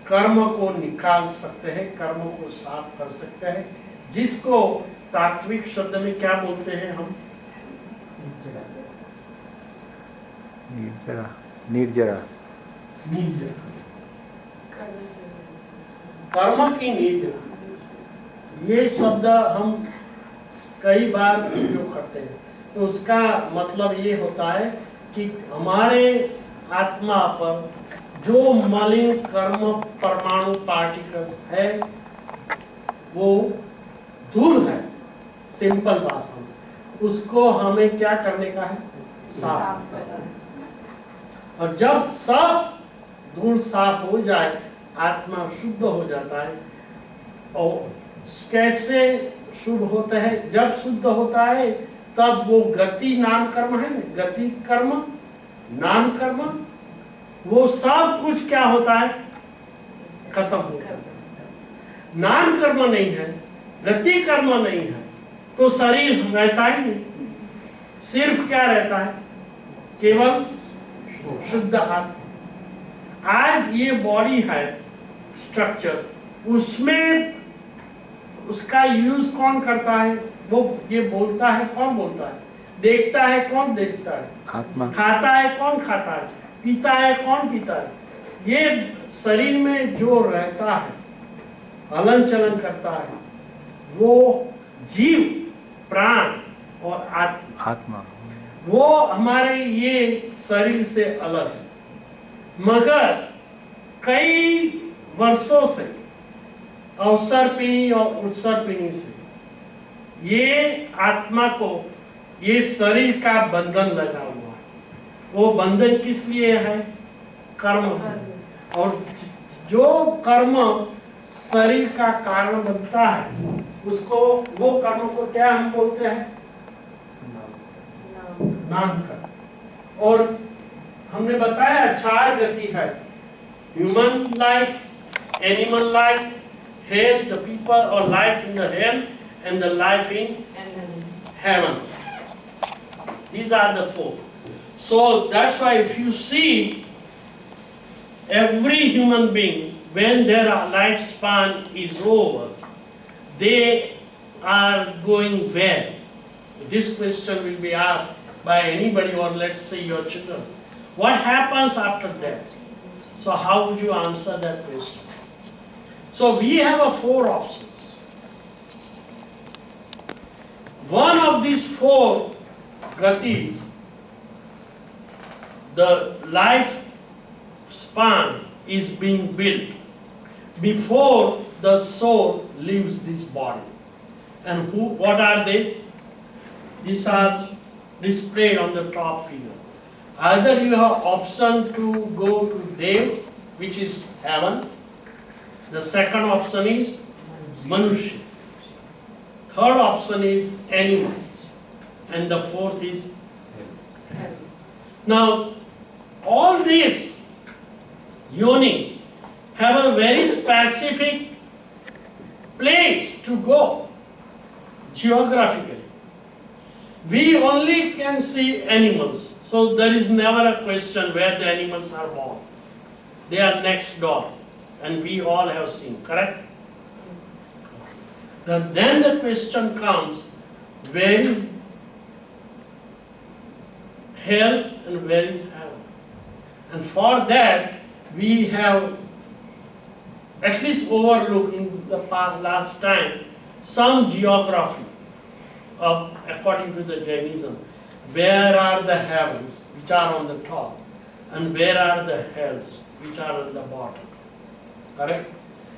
कर्म को निकाल सकते हैं, कर्म को साफ कर सकते हैं, जिसको तात्विक शब्द में क्या बोलते हैं हम? निर्जरा. निर्जरा. कर्म की निर्जरा, ये शब्द हम कई बार उपयोग करते हैं. तो उसका मतलब ये होता है कि हमारे आत्मा पर जो मलिन कर्म परमाणु पार्टिकल्स है वो दूर है. सिंपल भाषा में उसको हमें क्या करने का है? साफ. और जब सब धूल साफ हो जाए, आत्मा शुद्ध हो जाता है. और कैसे शुद्ध होता है? जब शुद्ध होता है तब वो गति नाम कर्म है, गति कर्म, नाम कर्म, वो सब कुछ क्या होता है? खत्म हो जाता है. नाम कर्म नहीं है, गति कर्म नहीं है, तो शरीर रहता ही नहीं. सिर्फ क्या रहता है? केवल शुद्ध आत्मा. आज ये बॉडी है स्ट्रक्चर, उसमें उसका यूज कौन करता है? वो ये बोलता है, कौन बोलता है? देखता है, कौन देखता है? आत्मा. खाता है, कौन खाता है? पीता है, कौन पीता है? ये शरीर में जो रहता है, हलन चलन करता है, वो जीव, प्राण और आत्मा, आत्मा वो हमारे ये शरीर से अलग है, मगर कई वर्षों से अवसर पीढ़ी और उत्सर पीढ़ी से ये आत्मा को ये शरीर का बंधन लगा हुआ है। वो बंधन किस लिए है? कर्म से। और जो कर्म शरीर का कारण बनता है उसको, वो कर्म को क्या हम बोलते हैं? नाम कर्म। और हमने बताया 4 गति है: human life, animal life, hell, the people or life in the hell, and the life in heaven. These are the 4. So that's why if you see every human being, when their lifespan is over, they are going where? This question will be asked by anybody, or let's say your children. What happens after death? So how would you answer that question? So we have 4 options. One of these 4 gatis, the life span is being built before the soul leaves this body. And what are they? These are displayed on the top figure. Either you have option to go to Dev, which is heaven. The second option is Manushya. Third option is animal. And the fourth is hell. Now, all these yoni have a very specific place to go geographically. We only can see animals. So there is never a question where the animals are born. They are next door. And we all have seen, correct? Then the question comes, where is hell and where is heaven? And for that, we have at least overlooked in the last time some geography of, according to the Jainism, where are the heavens, which are on the top, and where are the hells, which are on the bottom. Correct?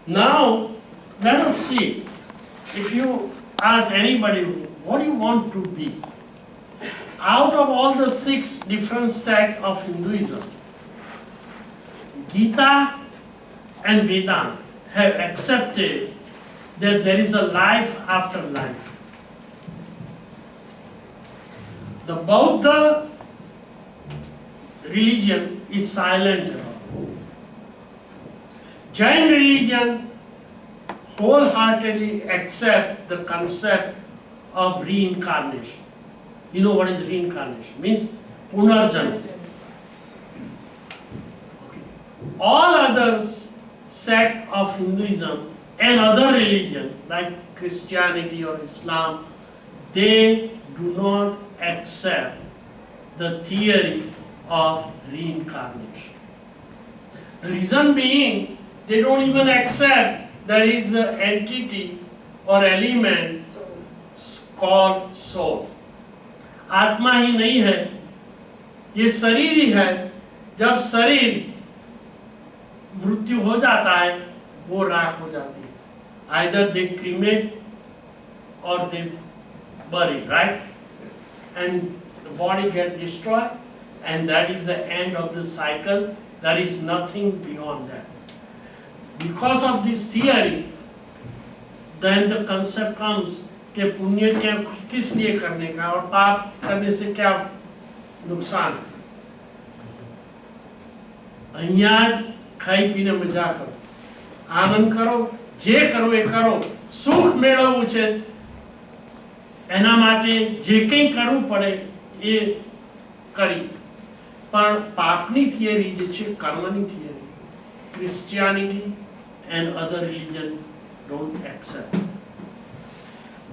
Now, let us see. If you ask anybody, what do you want to be? Out of all the 6 different sects of Hinduism, Gita and Vedanta have accepted that there is a life after life. The Buddha religion is silent about it. Jain religion wholeheartedly accept the concept of reincarnation. You know what is reincarnation? Means punarjanma. Okay. All others sect of Hinduism and other religion like Christianity or Islam, they do not accept the theory of reincarnation. The reason being, they don't even accept there is an entity or element called soul. आत्मा ही नहीं है, ये शरीर ही है। जब शरीर मृत्यु हो जाता है, वो राख हो जाती है। Either they cremate or they bury, right? And the body gets destroyed, and that is the end of the cycle. There is nothing beyond that. Because of this theory, then the concept comes कि पुण्य क्या किस लिए करने का और पाप करने से क्या नुकसान। અહીંયા ખાઈ પીને મજા કરો, આનંદ કરો, જે કરો એ કરો, સુખ મેળવવું છે એના માટે જે કંઈ કરવું પડે એ કરી। પણ પાપની થિયરી જે છે, કર્મની theory, Christianity and other religion don't accept.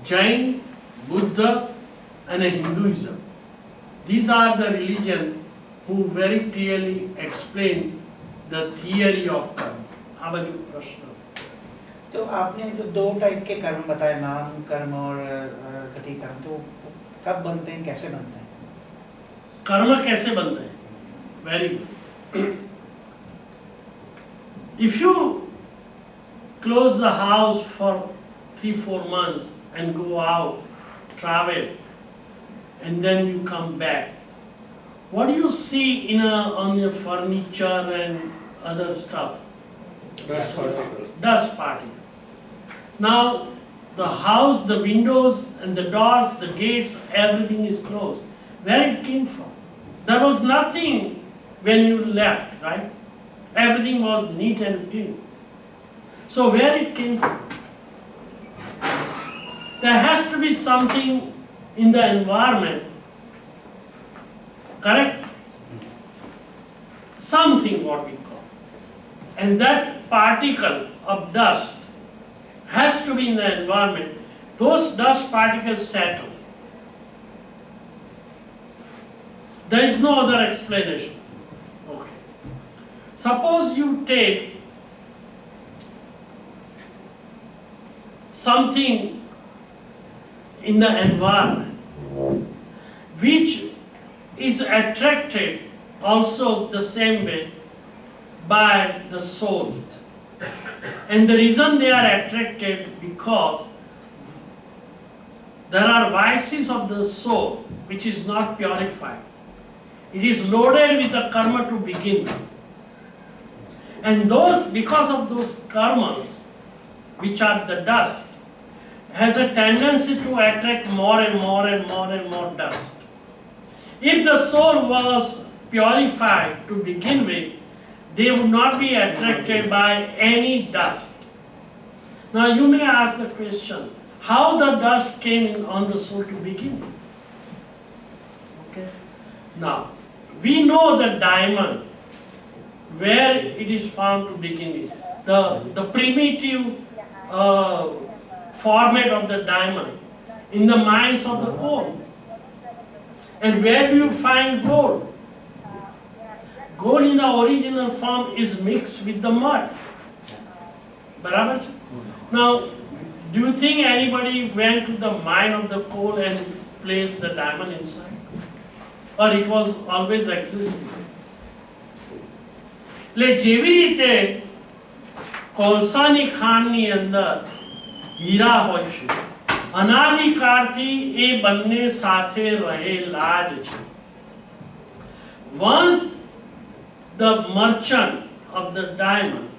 Jain, Buddha and Hinduism, these are the religion who very clearly explain the theory of karma. આ બાજુ પ્રશ્ન. तो आपने जो 2 टाइप के कर्म बताए, नाम कर्म और गति कर्म, तो कब बनते हैं, कैसे बनते हैं? कर्म कैसे बनते हैं? Very good. If you close the house for 3-4 months and go out, travel, and then you come back, what do you see on your furniture and other stuff? Dust particles. Dust particles. Now, the house, the windows and the doors, the gates, everything is closed. Where it came from? There was nothing when you left, right? Everything was neat and clean. So where it came from? There has to be something in the environment, correct? Something what we call. And that particle of dust has to be in the environment. Those dust particles settle. There is no other explanation. Okay. Suppose you take something in the environment which is attracted also the same way by the soul. And the reason they are attracted because there are vices of the soul which is not purified. It is loaded with the karma to begin with. And because of those karmas, which are the dust, has a tendency to attract more and more and more and more dust. If the soul was purified to begin with, they would not be attracted by any dust. Now you may ask the question, how the dust came on the soul to begin with? Okay. Now, we know the diamond, where it is found to begin with. The primitive format of the diamond in the mines of the coal. And where do you find gold? Gold in the original form is mixed with the mud. Barabar? Now, do you think anybody went to the mine of the coal and placed the diamond inside? Or it was always existing? એટલે જેવી રીતે કોલસાની ખાણની અંદર હીરા હોય છે, અનાદિકાળથી એ બંને સાથે રહેલા જ છે. Once the merchant of the diamond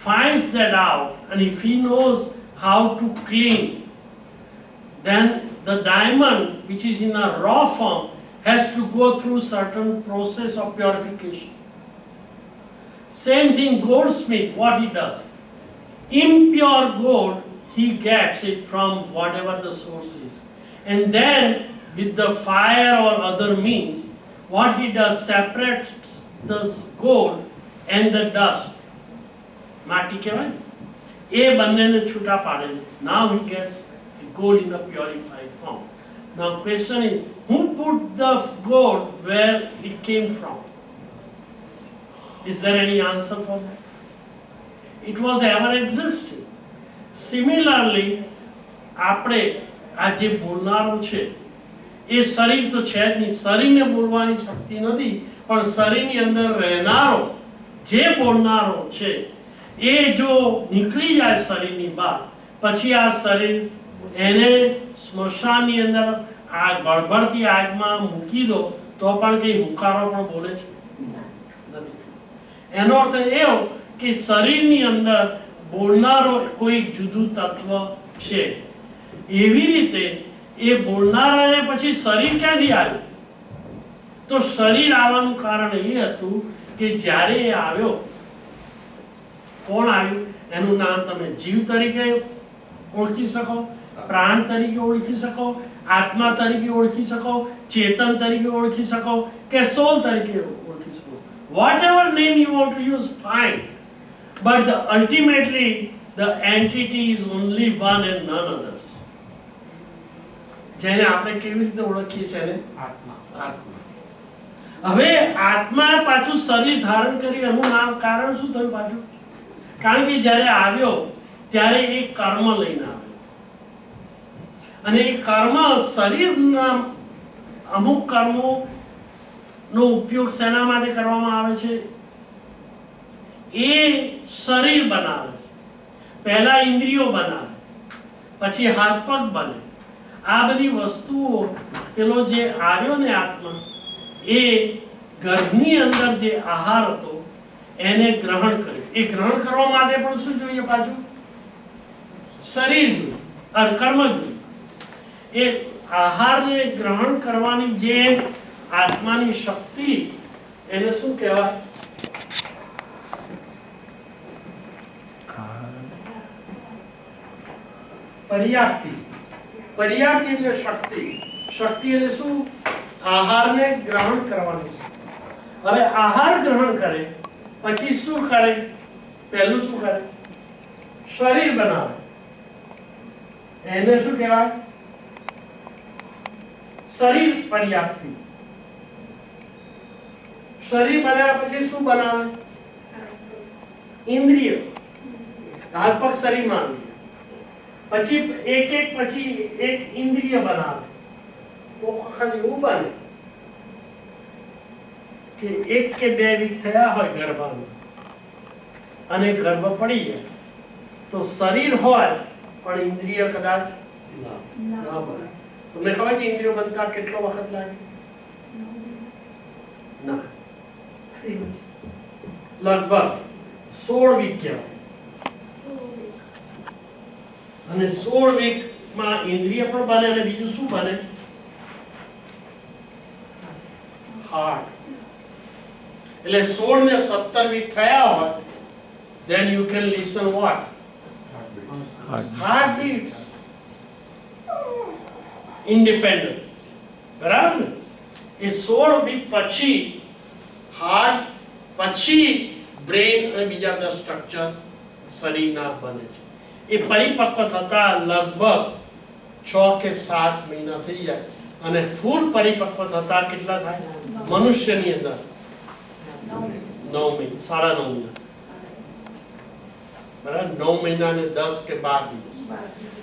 finds that out, and if he knows how to clean, then the diamond, which is in a raw form, has to go through certain process of purification. Same thing, goldsmith, what he does? Impure gold, he gets it from whatever the source is. And then, with the fire or other means, what he does, separates the gold and the dust. Mati kehvay ne? એ બંનેને છૂટા પાડે. Now he gets gold in a purified form. Now question is, who put the gold where it came from? Is there any answer for that? It was ever existing. Similarly, આપણે આ જે બોલનારો છે એ શરીર તો છે જ નહીં, શરીરને બોલવાની શક્તિ નથી, પણ શરીરની અંદર રહેનારો જે બોલનારો છે એ જો નીકળી જાય શરીરની બહાર, પછી આ શરીર એને સ્મશાનની અંદર આગ બળબળતી આગમાં મૂકી દો તો પણ કંઈ હુંકારો પણ બોલે છે? નથી. એનો અર્થ એવો કે શરીરની અંદર બોલનારો કોઈ જુદું તત્વ છે. એવી રીતે એ બોલનારાને પછી શરીર ક્યાંથી આવ્યું? તો શરીર આવવાનું કારણ એ હતું કે જ્યારે એ આવ્યો, કોણ આવ્યું? એનું નામ તમે જીવ તરીકે ઓળખી શકો, પ્રાણ તરીકે ઓળખી શકો, આત્મા તરીકે ઓળખી શકો, ચેતન તરીકે ઓળખી શકો, કે સોલ તરીકે ઓળખી શકો. Whatever name you want to use, fine. But ultimately, the entity is only one and none others. જેને આપણે કેવી રીતે ઓળખીએ છીએ એને? આત્મા. હવે આત્મા પાછું શરીર ધારણ કરી એનું નામ કારણ શું થયું પાછું? કારણ કે જ્યારે આવ્યો ત્યારે એ કર્મ લઈને આવે અને એ કર્મ શરીરના અમુક કર્મો નો ઉપયોગ શેના માટે કરવામાં આવે છે? એ શરીર બનાવે છે. પહેલા ઇન્દ્રિયો બનાવે, પછી હાથ પગ બને. આ બધી વસ્તુઓ પેલો જે આવ્યો ને આત્મા, એ ગર્ભની અંદર જે આહાર હતો એને ગ્રહણ કર્યો. એ ગ્રહણ કરવા માટે પણ શું જોઈએ? પાછું શરીર જોઈએ, કર્મ જોઈએ. એ આહારને ગ્રહણ કરવાની જે આત્માની શક્તિ, એને શું કહેવાય? પર્યાપ્તિ. પર્યાપ્તિ એટલે શક્તિ. શક્તિ એટલે શું? આહારને ગ્રહણ કરવાની છે. હવે આહાર ગ્રહણ કરે પછી શું કરે? પહેલું શું કરે? શરીર બનાવે. એને શું કહેવાય? શરીર પર્યાપ્તિ. શરીર બનાવ્યા પછી શું બનાવે? ઇન્દ્રિય. હાથ પગ શરીરમાં આવી ગયા. પછી એક ઇન્દ્રિય બનાવે. કોક વખત એવું બને કે 1 કે 2 વીક થયા હોય ગર્ભામાં અને ગર્ભ પડી જાય તો શરીર હોય પણ ઇન્દ્રિય કદાચ ના બને. તમને ખબર છે ઇન્દ્રિયો બનતા કેટલો વખત લાગે? ના, લગભગ 16 વીક કહેવાય. અને 16 વીકમાં ઇન્દ્રિય પણ બને અને બીજું શું બને? હાર્ટ. એટલે 16 ને 17 વીક થયા હોય then you can listen what? Heart beats. Independent. બરાબર ને? એ 16 વીક પછી હાર્ટ, પછી બ્રેન અને બીજા બધા સ્ટ્રક્ચર શરીરના બને છે. એ પરિપક્વ થતા લગભગ 6 કે 7 મહિના થઈ જાય અને ફૂલ પરિપક્વ થતા કેટલા થાય? મનુષ્યની અંદર 9 મહિના, 9.5 મહિના. બરાબર? 9 મહિના ને 10 કે 12 દિવસ.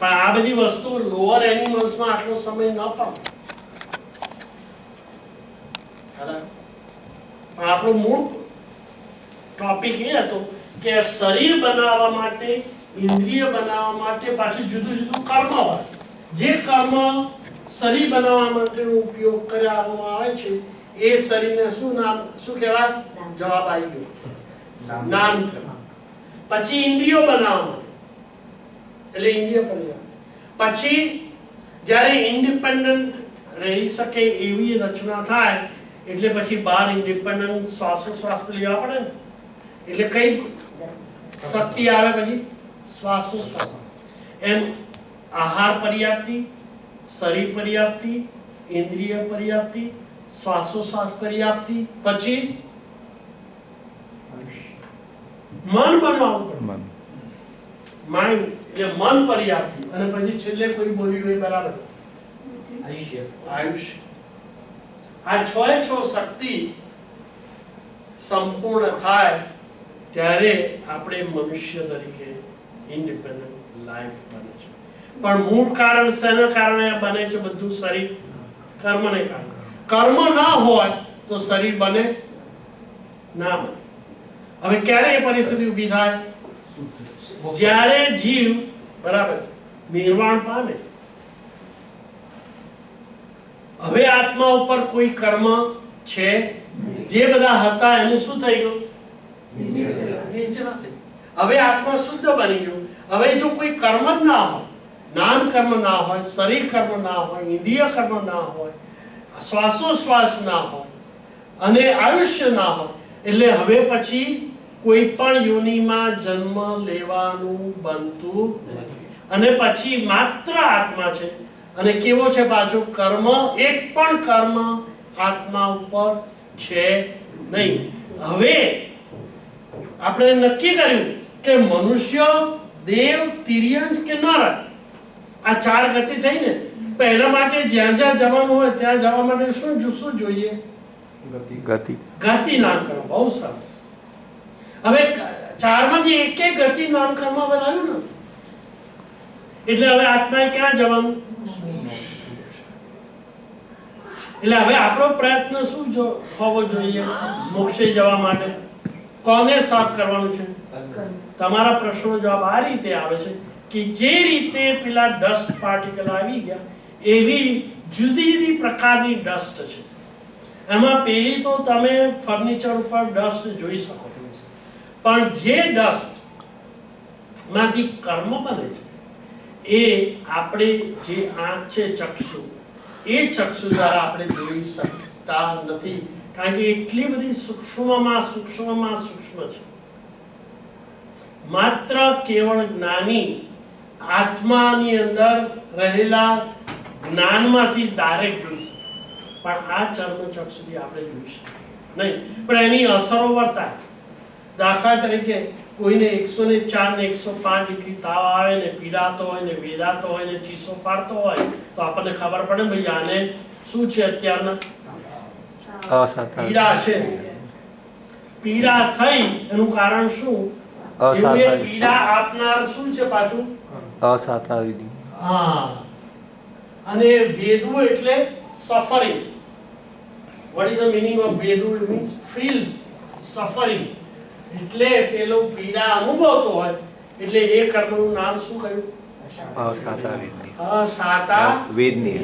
પણ આ બધી વસ્તુ લોઅર એનિમલ્સમાં આટલો સમય ન પામે. પણ આપણો મૂળ ટોપિક એ હતો કે શરીર બનાવવા માટે, ઇન્દ્રિય બનાવવા માટે પાછું જુદું જુદું કર્મ હોય. જે કર્મ શરીર બનાવવા માટેનો ઉપયોગ કરવામાં આવે છે એ શરીરને શું નામ, શું કહેવાય? જવાબ આવી ગયો, નામકર્મ. પછી ઇન્દ્રિયો બનાવવા માટે એટલે ઇન્દ્રિય પર્યાપ્ત. પછી જ્યારે ઇન્ડિપેન્ડન્ટ રહી શકે એવી રચના થાય એટલે પછી બહાર ઇન્ડિપેન્ડન્ટ શ્વાસોશ્વાસ લેવા પડે ને. એટલે કઈ શક્તિ આવે? પછી શ્વાસોશ્વાસ. એમ આહાર પર્યાપ્તિ, શરીર પર્યાપ્તિ, ઇન્દ્રિય પર્યાપ્તિ, શ્વાસોશ્વાસ પર્યાપ્તિ, પછી મન બનાવવું પડે. માઇન્ડ એટલે મન પર્યાપ્તિ. અને પછી છેલ્લે કોઈ બોલી ગઈ બરાબર આયુષ્ય. આ 6 શક્તિ સંપૂર્ણ થાય ત્યારે આપણે મનુષ્ય તરીકે ઇન્ડિપેન્ડન્ટ લાઈફ બને છે. પણ મૂળ કારણ શેના કારણે બને છે? બધું શરીર કર્મને કારણે. કર્મ ના હોય તો શરીર બને ના બને. હવે ક્યારે એ પરિસ્થિતિ ઊભી થાય? જ્યારે જીવ બરાબર નિર્વાણ પામે. હવે આત્મા ઉપર કોઈ કર્મ છે? જે બધા હતા એનું શું થઈ ગયું? નિર્જરા થઈ. હવે આત્મા શુદ્ધ બની ગયો. હવે જો કોઈ કર્મ જ ના હોય, નામ કર્મ ના હોય, શરીર કર્મ ના હોય, ઇન્દ્રિય કર્મ ના હોય, શ્વાસોશ્વાસ ના હોય અને આયુષ્ય ના હોય, એટલે હવે પછી કોઈ પણ યોનિમાં જન્મ લેવાનું બનતું નથી. અને પછી માત્ર આત્મા છે. અને કેવો છે પાછો? કર્મ, એક પણ કર્મ આત્મા ઉપર છે નહીં. હવે આપણે નક્કી કર્યું કે મનુષ્ય, દેવ, તિર્યંશ કે નર, આ 4 ગતિ થઈ ને. પહેલા માટે જ્યાં જ્યાં જવાનું હોય ત્યાં જવા માટે શું જોઈએ? ગતિ. ગતિ નામકર્મ. બહુ સરસ. હવે 4 માંથી એક ગતિ નામકર્મ બનાવ્યું ને એટલે હવે આત્માએ ક્યાં જવાનું? એટલે હવે આપણો પ્રયત્ન શું હોવો જોઈએ મોક્ષે જવા માટે? કોને સાફ કરવાનું છે? તમારા પ્રશ્નનો જવાબ આ રીતે આવે છે કે જે રીતે પેલા ડસ્ટ પાર્ટિકલ આવી ગયા એવી જુદી જુદી પ્રકારની ડસ્ટ છે. એમાં પેલી તો તમે ફર્નિચર ઉપર ડસ્ટ જોઈ શકો, પણ જે ડસ્ટ માંથી કર્મ બને છે એ આપણે જે આંખ છે ચક્ષુ, એ ચક્ષુ દ્વારા આપણે જોઈ શકતા નથી, કારણ કે એટલી બધી સૂક્ષ્મમાં સૂક્ષ્મ છે. માત્ર કેવળ જ્ઞાની આત્માની અંદર રહેલા જ્ઞાનમાંથી જ ડાયરેક્ટ જોઈ શકે, પણ આ ચર્મ ચક્ષુથી આપણે જોઈ શકીએ નહીં. પણ એની અસરો વર્તાય. દાખલા તરીકે કોઈને 104 ને 105 ડિગ્રી તાવ આવે ને પીડાતો હોય ને વેદાતો હોય ને ચીસો પાડતો હોય તો આપણને ખબર પડે ભાઈ આને શું છે અત્યારના પીડા છે. પીડા થઈ એનું કારણ શું? પીડા આપનાર શું છે પાછું? અસાતા વિધિ. હા, અને વેદુ એટલે suffering. what is the meaning of vedu? It means feel suffering. એટલે પેલો પીડા અનુભવતો હોય એટલે એ કર્મનું નામ શું કહ્યું? અસાતા વિધિ. અસાતા વેદની.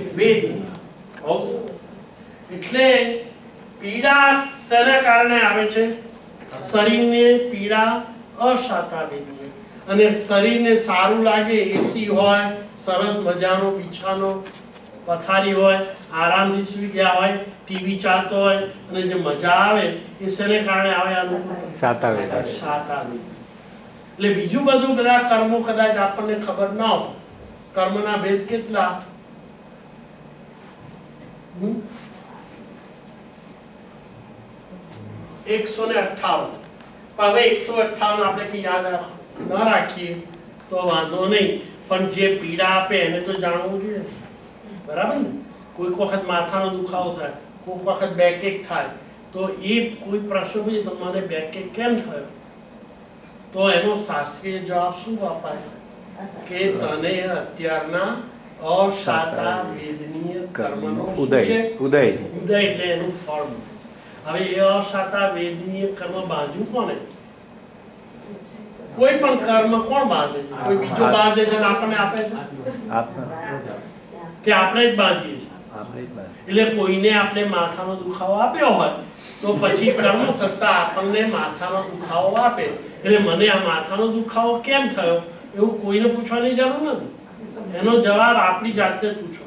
બહુ સરસ. એટલે પીડા શેના કારણે આવે છે? શરીરને પીડા અસાતા વેદની. અને શરીરને સારું લાગે, એસી હોય, સરસ મજાનો બિછાનો પથારી હોય, આરામથી સૂઈ ગયા હોય, ટીવી ચાલતો હોય અને જે મજા આવે એ શેને કારણે આવે? સાતા વેદ. સાતા વેદ. એટલે બીજું બધું બધા કર્મો કદાચ આપણને ખબર ન હોય. કર્મના ભેદ કેટલા? 158. પણ હવે 158 આપણે કઈ યાદ ન રાખીએ તો વાંધો નહીં, પણ જે પીડા આપે એને તો જાણવું જોઈએ, બરાબર ને? કોઈક વખત માથાનો દુખાવો થાય, કોઈક વખત બેકએક થાય, તો એ કોઈ પ્રશ્ન પૂછે તો મને બેકએક કેમ થયો, તો એનો શાસ્ત્રીય જવાબ શું અપાય કે તને અત્યારના અસાતા વેદનીય કર્મનો ઉદય. ઉદય એટલે એનું ફળ. હવે એ અસાતા વેદનીય કર્મ બાંધ્યું કોને? કોઈ પણ કર્મ કોણ બાંધે છે? કોઈ બીજો બાંધે છે ને આપણને આપે છે કે આપણે જ બાંધીએ છીએ? એટલે કોઈને આપણે માથાનો દુખાવો આપ્યો હોય તો પછી કર્મ સત્તા આપણને માથાનો દુખાવો આપે. એટલે મને આ માથાનો દુખાવો કેમ થયો એવું કોઈને પૂછવાની જરૂર નથી, એનો જવાબ આપણી જાતે પૂછો.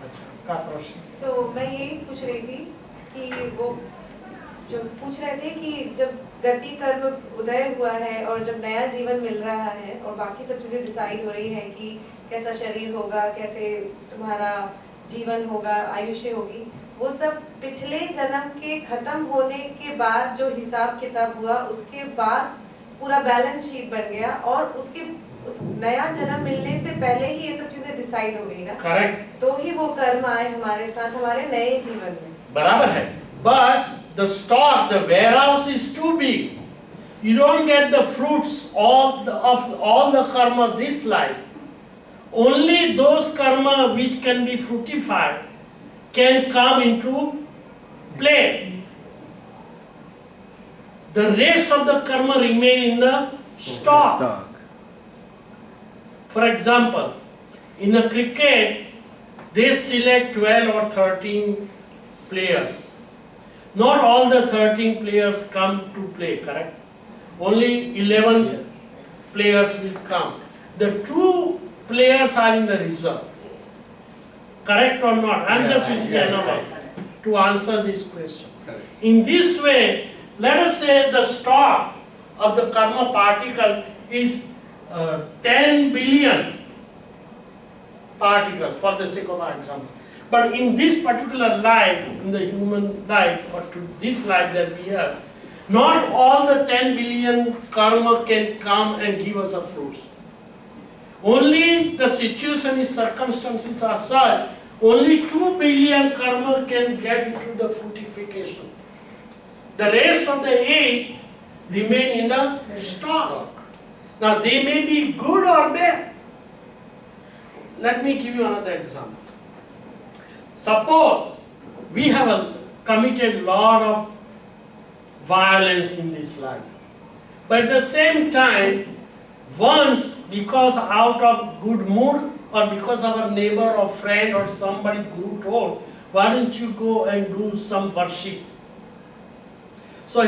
अच्छा, प्रश्न? So मैं यही पूछ रही थी कि वो जो पूछ रहे थे कि जब गति कर्म उदय हुआ है और जब नया जीवन मिल रहा है और बाकी सब चीजें डिसाइड हो रही है कि कैसा शरीर होगा, कैसे तुम्हारा जीवन होगा, आयुष्य होगी, वो सब पिछले जन्म के खत्म होने के बाद जो हिसाब किताब हुआ उसके बाद पूरा बैलेंस शीट बन गया और उसके उस नया जन्म मिलने से पहले ही ये सब चीजें डिसाइड हो गई ना? करेक्ट. तो ही वो कर्म आए हमारे साथ हमारे नए जीवन में. बराबर है. But the stock, the warehouse is too big. You don't get the fruits of all the karma this life. Only those karma which can be fructified can come into play. The rest of the karma remain in the stock. For example, in the cricket, they select 12 or 13 players. Not all the 13 players come to play, correct? Only 11 players will come. The 2 players are in the reserve. Correct or not? I'm just using the analogy to answer this question. In this way, let us say the stock of the karma particle is 10 billion particles, for the sake of our example. But in this particular life, in the human life, or to this life that we have, not all the 10 billion karma can come and give us a fruit. Only the situation and circumstances are such, only 2 billion karma can get into the fructification. The rest of the 8 remain in the stock. Now they may be good or bad. Let me give you another example. Suppose we have committed a lot of violence in this life, but at the same time, once because out of good mood or because our neighbor or friend or somebody guru told, why don't you go and do some worship? So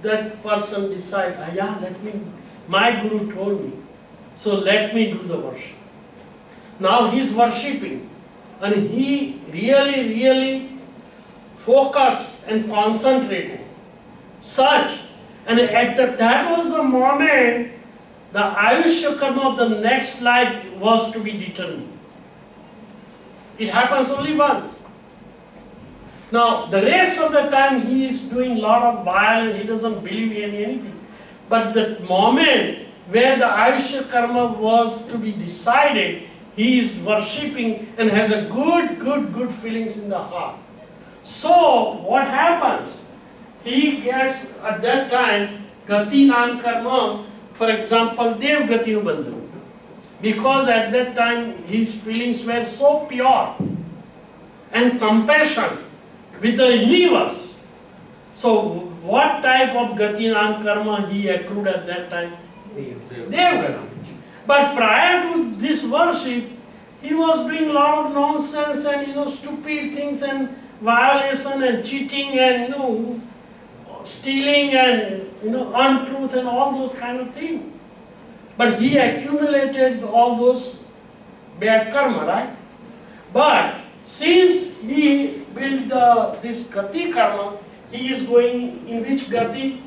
that person decided, yeah, my guru told me, so let me do the worship. Now he is worshipping and he really focused and concentrated. And that was the moment the Ayushya karma of the next life was to be determined. It happens only once. Now, the rest of the time he is doing a lot of violence, he doesn't believe in anything. But the moment where the Ayushya karma was to be decided, he is worshipping and has a good feelings in the heart. So, what happens? He gets at that time Gati Nam Karma, for example, Dev Gati Nu Bandhan. Because at that time his feelings were so pure and compassion with the universe. So what type of Gati Nam Karma he accrued at that time? Dev Gati. But prior to this worship, he was doing a lot of nonsense and stupid things and violation and cheating and stealing and untruth and all those kind of things. But he accumulated all those bad karma, right? But since he built this Gati karma, he is going in which Gati?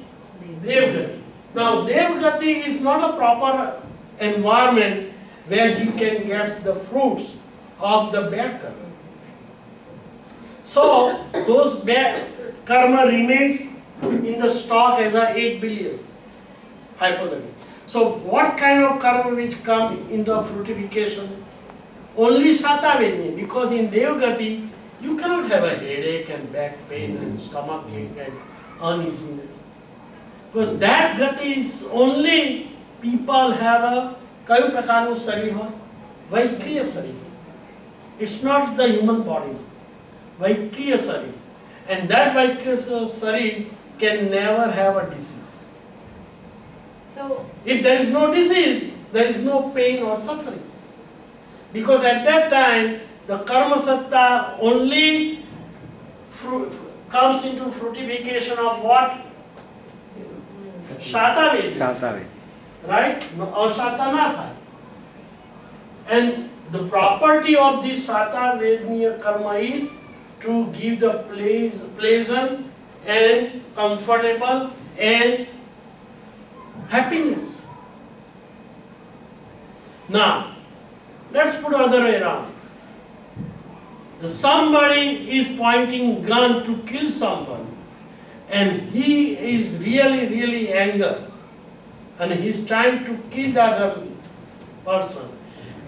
Dev Gati. Now Dev Gati is not a proper environment where he can get the fruits of the bad karma. So those bad karma remains in the stock as a 8 billion hypothetical. So what kind of karma which come in the fructification? Only Sata Vedni, because in Devgati you cannot have a headache and back pain and stomach ache and uneasiness. Because that Gati is only people have a kayu prakar sharir hoy, vaikriya sharir. It's not the human body, vaikriya sharir. And that vaikriya sharir can never have a disease. So, if there is no disease, there is no pain or suffering. Because at that time, the karma satta only comes into fructification of what? Shata Vedni. Right? Or Shata Natha. And the property of this Shata Vedniya karma is to give the pleasant and comfortable and happiness. Now, let's put other way around. Somebody is pointing gun to kill someone and he is really angry and he is trying to kill the other person.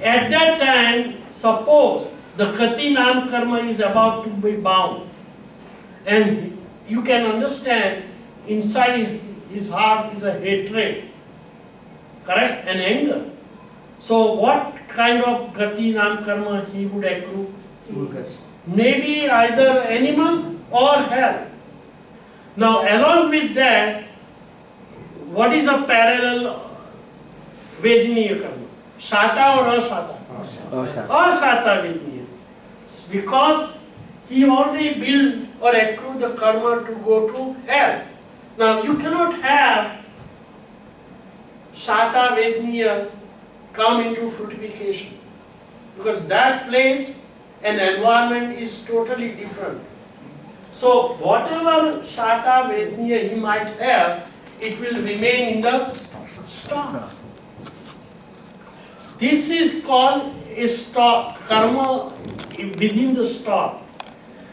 At that time, suppose the Gati Nam karma is about to be bound and you can understand inside his heart is a hatred, correct, and anger. So what kind of Gati Nam karma he would accrue? Maybe either animal or hell. Now along with that, what is a parallel Vedniya karma? Shata or Ashata? Ashata Vedniya. Because he already built or accrued the karma to go to hell. Now you cannot have Shata Vedniya come into fructification because that place and environment is totally different. So whatever Shata Vedniya he might have, it will remain in the stock. This is called a stock, karma within the stock.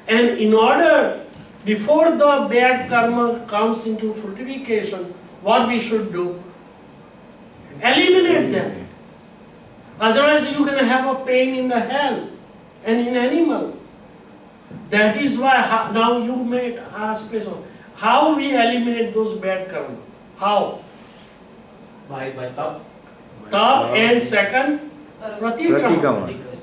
And in order, before the bad karma comes into fructification, what we should do? Eliminate them. Otherwise you are going to have a pain in the hell and in animal. That is why, now you may ask question, how we eliminate those bad karma? How? by tap. Tap and second pratikrama. Pratikrama.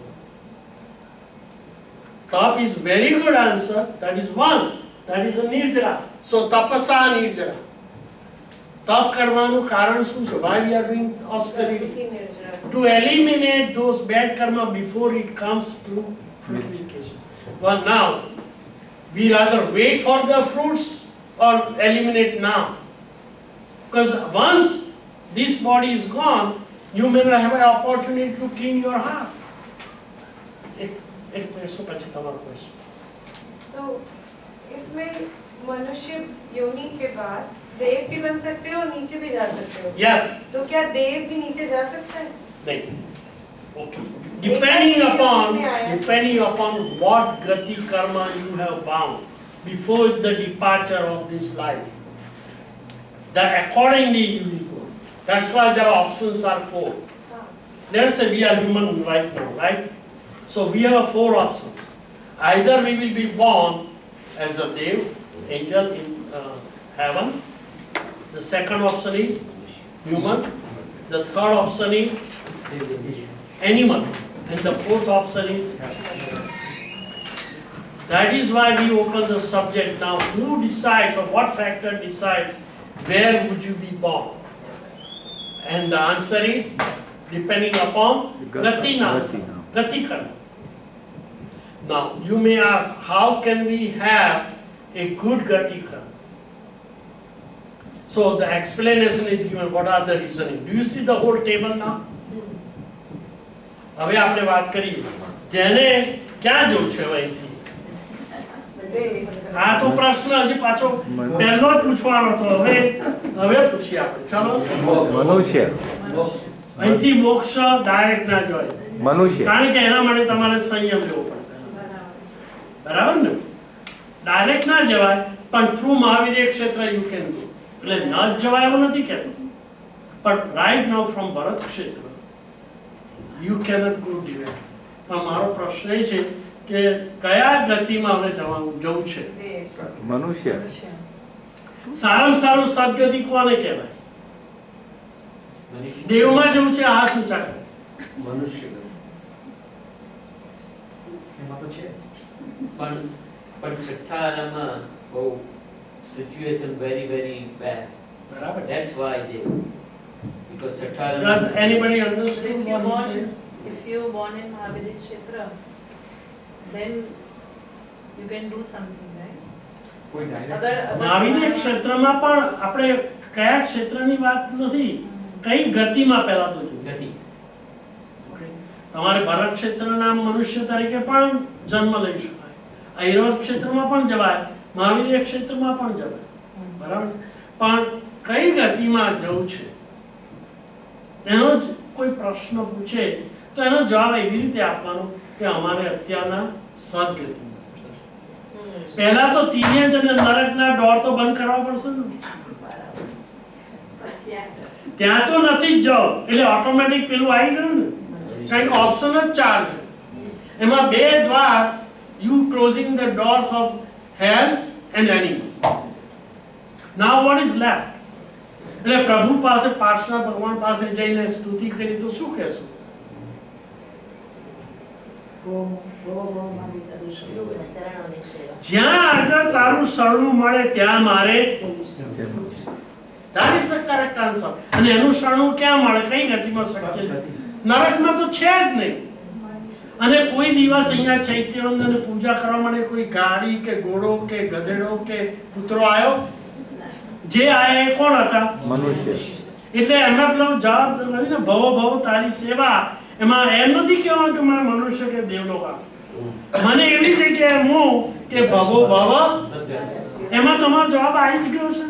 Tap is very good answer. That is one. That is a nirjara. So tapasa nirjara. Tap કરવાનું કારણ શું છે? Why we are doing austerity? सुखी निर्जरा। To eliminate those bad karma before it comes to fructification. Well, now we rather wait for the fruits or eliminate now. Because once this body is gone, you may not have an opportunity to clean your heart. एक पैसों पछी तुम्हारा क्वेश्चन। So इसमें मनुष्य योनि के बाद देव भी बन सकते हो और नीचे भी जा सकते हो। Yes. तो क्या देव भी नीचे जा सकता है? नहीं। Okay. Depending upon what gati karma you have bound before the departure of this life, that accordingly you will go. That's why the options are 4. हाँ। Let's say we are human right now, right? So we have 4 options. Either we will be born as a dev, angel in heaven. The second option is human. The third option is animal. And the fourth option is that is why we open the subject now. Who decides or what factor decides where would you be born? And the answer is depending upon gati karma. Now you may ask, how can we have a good gati karma? So the explanation is given. What are the reasoning? Do you see the whole table now? હવે આપણે વાત કરીએ જેને ક્યાં જવું છે અહીંથી? આ તો પ્રશ્ન હજી પાછો પહેલો જ પૂછવાનો હતો. હવે પૂછીએ આપણે. ચલો, મનુષ્ય. અહીંથી મોક્ષ ડાયરેક્ટ ના જવાય, મનુષ્ય. કારણ કે એના માટે તમારે સંયમ લેવો પડે. બરાબર ને? ડાયરેક્ટ ના જવાય, પણ થ્રુ મહાવિદ્ય ક્ષેત્ર યુ કેન ગો. એટલે ન જ જવાય એવું નથી કહેતો, પણ રાઈટ નાઉ ફ્રોમ ભરત ક્ષેત્ર you cannot go direct. પણ મારો પ્રશ્ન એ છે કે કયા ગતિમાં હવે જવું છે? મનુષ્ય. સારામાં સારું સદગતિ કોને કહેવાય? દેવમાં જવું છે, હાથ ઊંચા કરે. મનુષ્ય. એમાં તો છે જ. પણ છઠ્ઠા આનામાં બહુ સિચ્યુએશન very bad. બરાબર. That's why they, because છઠ્ઠા Does આનામાં anybody If understand you what he born, says? if you born in Mahavidya Kshetra, then you can do something, right? કોઈ direct અગર મહાવિદ્ય ક્ષેત્રમાં પણ આપણે કયા ક્ષેત્રની વાત નથી, કઈ ગતિમાં પહેલા તો જોયું. ગતિ. Okay. તમારે ભરત ક્ષેત્રના મનુષ્ય તરીકે પણ જન્મ લઈ શકાય, ઐરવત ક્ષેત્રમાં પણ જવાય, મહાવિદ્ય ક્ષેત્રમાં પણ જવાય. બરાબર. પણ કઈ ગતિમાં જવું છે એનો જ કોઈ પ્રશ્ન પૂછે તો એનો જવાબ એવી રીતે આપવાનો કે અમારે અત્યારના સદગતિમાં. પહેલા તો તિર્યજ અને નરકના ડોર તો બંધ કરવા પડશે ને. ત્યાં તો નથી જ જાઓ એટલે ઓટોમેટિક પેલું આવી ગયું ને, કારણ કે ઓપ્શન જ 4 છે. એમાં 2 દ્વાર, you closing the doors of hell and animal. Now what is left? એટલે પ્રભુ પાસે, પાર્શ્વ ભગવાન પાસે જઈને સ્તુતિ કરી તો શું કહેશું? જ્યાં આગળ તારું શરણું મળે ત્યાં મારે, that is the correct answer. અને એનું શરણું ક્યાં મળે? કઈ ગતિમાં શક્ય છે? નરકમાં તો છે જ નહીં. અને કોઈ દિવસ અહીંયા ચૈત્યવંદન પૂજા કરવા માટે કોઈ ગાડી કે ઘોડો કે ગધેડો કે કૂતરો આવ્યો? જે આયા એ કોણ હતા? મનુષ્ય. એટલે એમના પેલો જવાબ કહ્યું ને, ભવો ભવો તારી સેવા. એમાં એમ નથી કહેવાનું કે મને મનુષ્ય કે દેવલોક આવે. મને એવી જગ્યાએ હું કે ભવો ભવ, એમાં તમારો જવાબ આવી જ ગયો છે.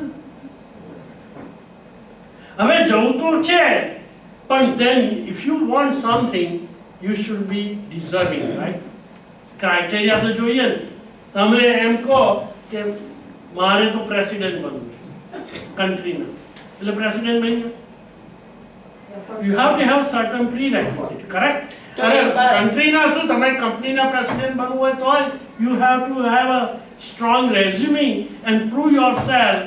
હવે જવું તો છે, પણ then if you want something you should be deserving, right? Criteria તો જોઈએ ને. તમે એમ કહો કે મારે તો પ્રેસિડેન્ટ બનવું છે કન્ટ્રીના, એટલે પ્રેસિડેન્ટ બની ગયો. You have to have certain prerequisite, correct? અરે કન્ટ્રીના શું, તમે કંપનીના પ્રેસિડેન્ટ બનવું હોય તો you have to have a strong resume and prove yourself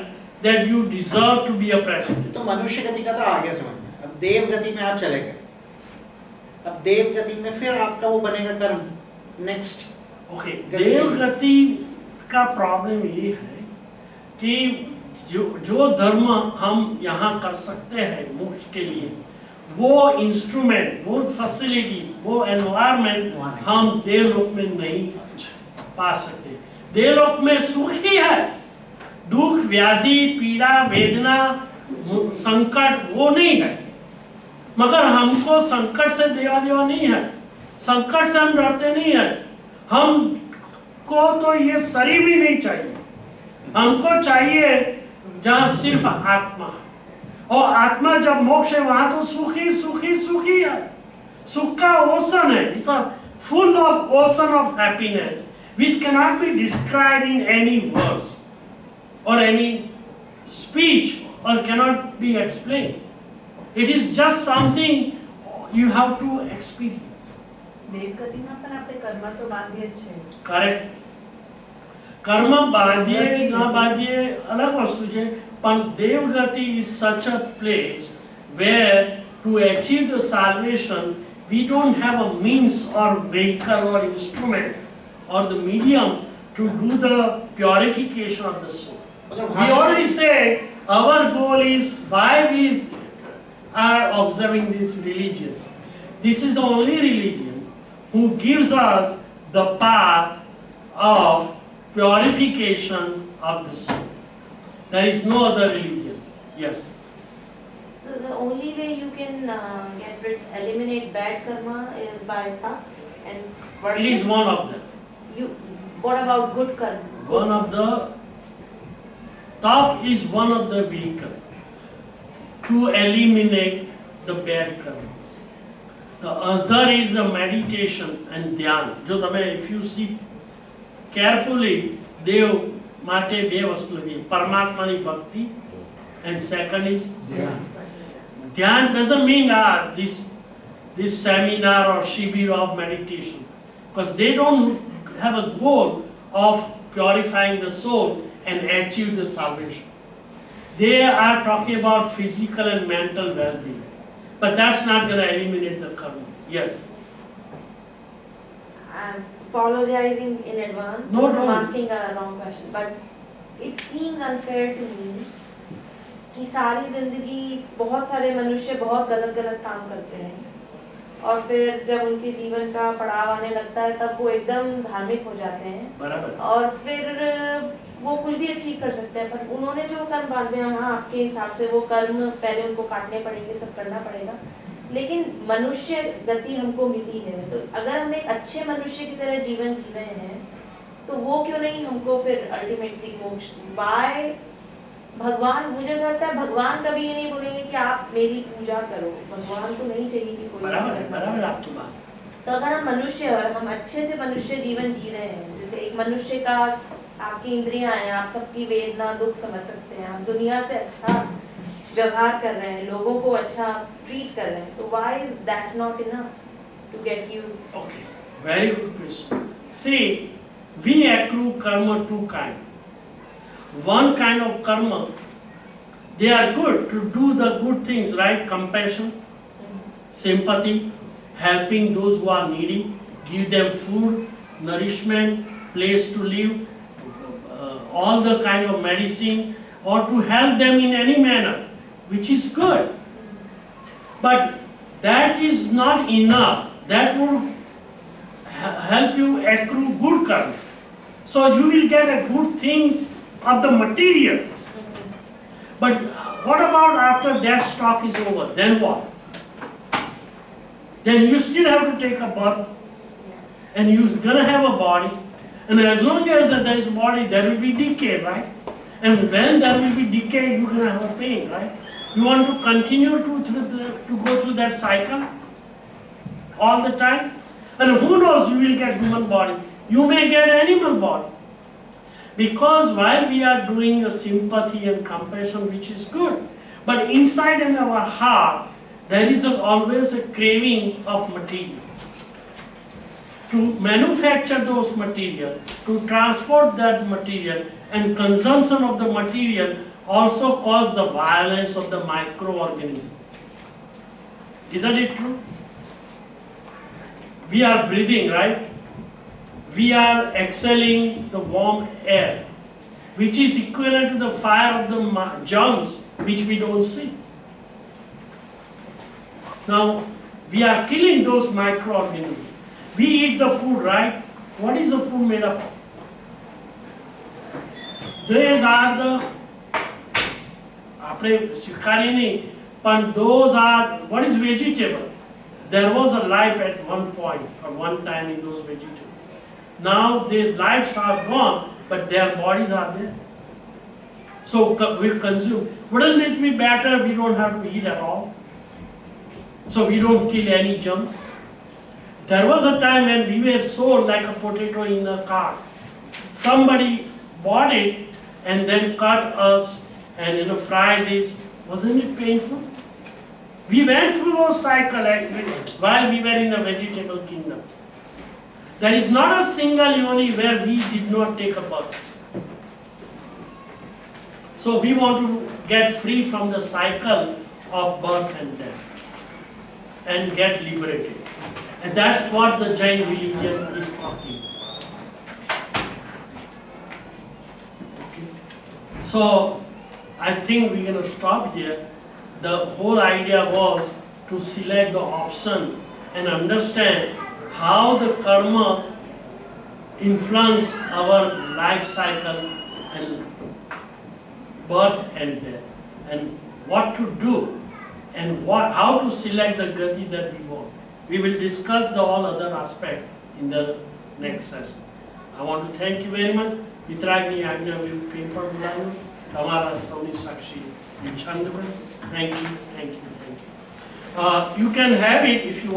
that you deserve to be a president. તો મનુષ્ય ગતિ का तो आ गया समझ में. देव गति में आप चले गए, अब देव गति में फिर आपका वो बनेगा कर्म नेक्स्ट। ओके, देव गति का प्रॉब्लम ये है कि जो धर्म हम यहाँ कर सकते हैं मोक्ष के लिए, वो इंस्ट्रूमेंट, वो फैसिलिटी, वो एनवायरनमेंट हम देवलोक में नहीं पा सकते। देवलोक में सुख ही है, दुख, व्याधि, पीड़ा, वेदना, संकट वो नहीं है। मगर हमको संकट से देवा नहीं है, संकट से हम डरते नहीं है। हमको तो ये शरीर भी नहीं चाहिए, हमको चाहिए जहाँ सिर्फ आत्मा है। और आत्मा जब मोक्ष है वहां तो सुखी सुखी सुखी है, सुख का ओशन है, it's a full of ocean of happiness which cannot be described in any words or any speech or cannot be explained. It is just something you have to experience. દેવગતિમાં પણ આપણે કર્મ તો બાંધીએ જ છે. Correct. કર્મ બાંધીએ ના બાંધીએ અલગ વસ્તુ છે, પણ દેવગતિ is such a place where to achieve the salvation we don't have a means or vehicle or instrument or the medium to do the purification of the soul. We already say our goal is why we are observing this religion. This is the only religion who gives us the path of purification of the soul. There is no other religion. Yes. So the only way you can eliminate bad karma is by tap and worship. It is one of them. What about good karma? One of the top is one of the vehicle to eliminate the bad karmas. The other is a meditation and dhyan. जो तमे if you see carefully, देव माटे बे वस्तु लगी, परमात्मा नी भक्ति and second is dhyan. Dhyan doesn't mean this seminar or shibir of meditation, because they don't have a goal of purifying the soul and achieve the salvation. They are talking about physical and mental well-being, but that's not going to eliminate the karma. Yes. I'm apologizing in advance. No, I'm no. asking a wrong question, but it seems unfair to me कि सारी जिंदगी बहुत सारे मनुष्य बहुत गलत गलत काम करते हैं और फिर जब उनके जीवन का पड़ाव आने लगता है तब वो एकदम धार्मिक हो जाते हैं बराबर. और फिर वो कुछ भी अचीव कर सकते हैं, पर उन्होंने जो कर्म बांधे हैं, हाँ आपके हिसाब से वो कर्म पहले उनको काटने पड़ेंगे, सब करना पड़ेगा, लेकिन मनुष्य गति हमको मिली है, तो अगर हम एक अच्छे मनुष्य की तरह जीवन जी रहे हैं तो वो क्यों नहीं हमको फिर अल्टीमेटली मोक्ष बाय भगवान। मुझे ऐसा लगता है भगवान कभी ये नहीं बोलेंगे कि आप मेरी पूजा करो, भगवान को नहीं चाहिए कि कोई बराबर आपकी बात। तो अगर हम मनुष्य और हम अच्छे से मनुष्य जीवन जी रहे हैं, जैसे एक मनुष्य का आपकी इंद्रियां हैं, आप सबकी वेदना दुख समझ सकते हैं, आप दुनिया से अच्छा व्यवहार कर रहे हैं, लोगों को अच्छा ट्रीट कर रहे हैं, तो why is that not enough to get you? Okay, very good question. See, we accrue karma two kind. One kind of karma, they are good to do the good things, right? Compassion, sympathy, helping those who are needy, give them food, nourishment, place to live, all the kind of medicine, or to help them in any manner, which is good. But that is not enough. That will help you accrue good karma. So you will get a good things of the materials. But what about after that stock is over? Then what? Then you still have to take a birth, and you're gonna have a body, and as long as there is a body, there will be decay, right? And when there will be decay, you're gonna have a pain, right? You want to continue to go through that cycle all the time, and who knows, you will get human body. You may get animal body. Because while we are doing a sympathy and compassion, which is good, but inside in our heart, there is always a craving of material. To manufacture those material, to transport that material, and consumption of the material also cause the violence of the microorganism. Isn't it true? We are breathing, right? We are exhaling the warm air, which is equivalent to the fire of the germs, which we don't see. Now, we are killing those microorganisms. We eat the food, right? What is the food made up of? These are the, those are, what is vegetable? There was a life at one point, or one time in those vegetables. Now their lives are gone, but their bodies are there. So we consume. Wouldn't it be better we don't have to eat at all? So we don't kill any germs. There was a time when we were sold like a potato in a cart. Somebody bought it and then cut us and fried this. Wasn't it painful? We went through a cycle while we were in the vegetable kingdom. There is not a single yoni where we did not take a birth. So we want to get free from the cycle of birth and death and get liberated. And that's what the Jain religion is talking about. Okay. So I think we're going to stop here. The whole idea was to select the option and understand how the karma influence our life cycle and birth and death, and what to do and how to select the gati that we want. We will discuss the all other aspect in the next session. I want to thank you very much. Vitragni Agna will came from Milano. Tamara Sauni Sakshi Chandra. Thank you, thank you, thank you. You can have it if you want.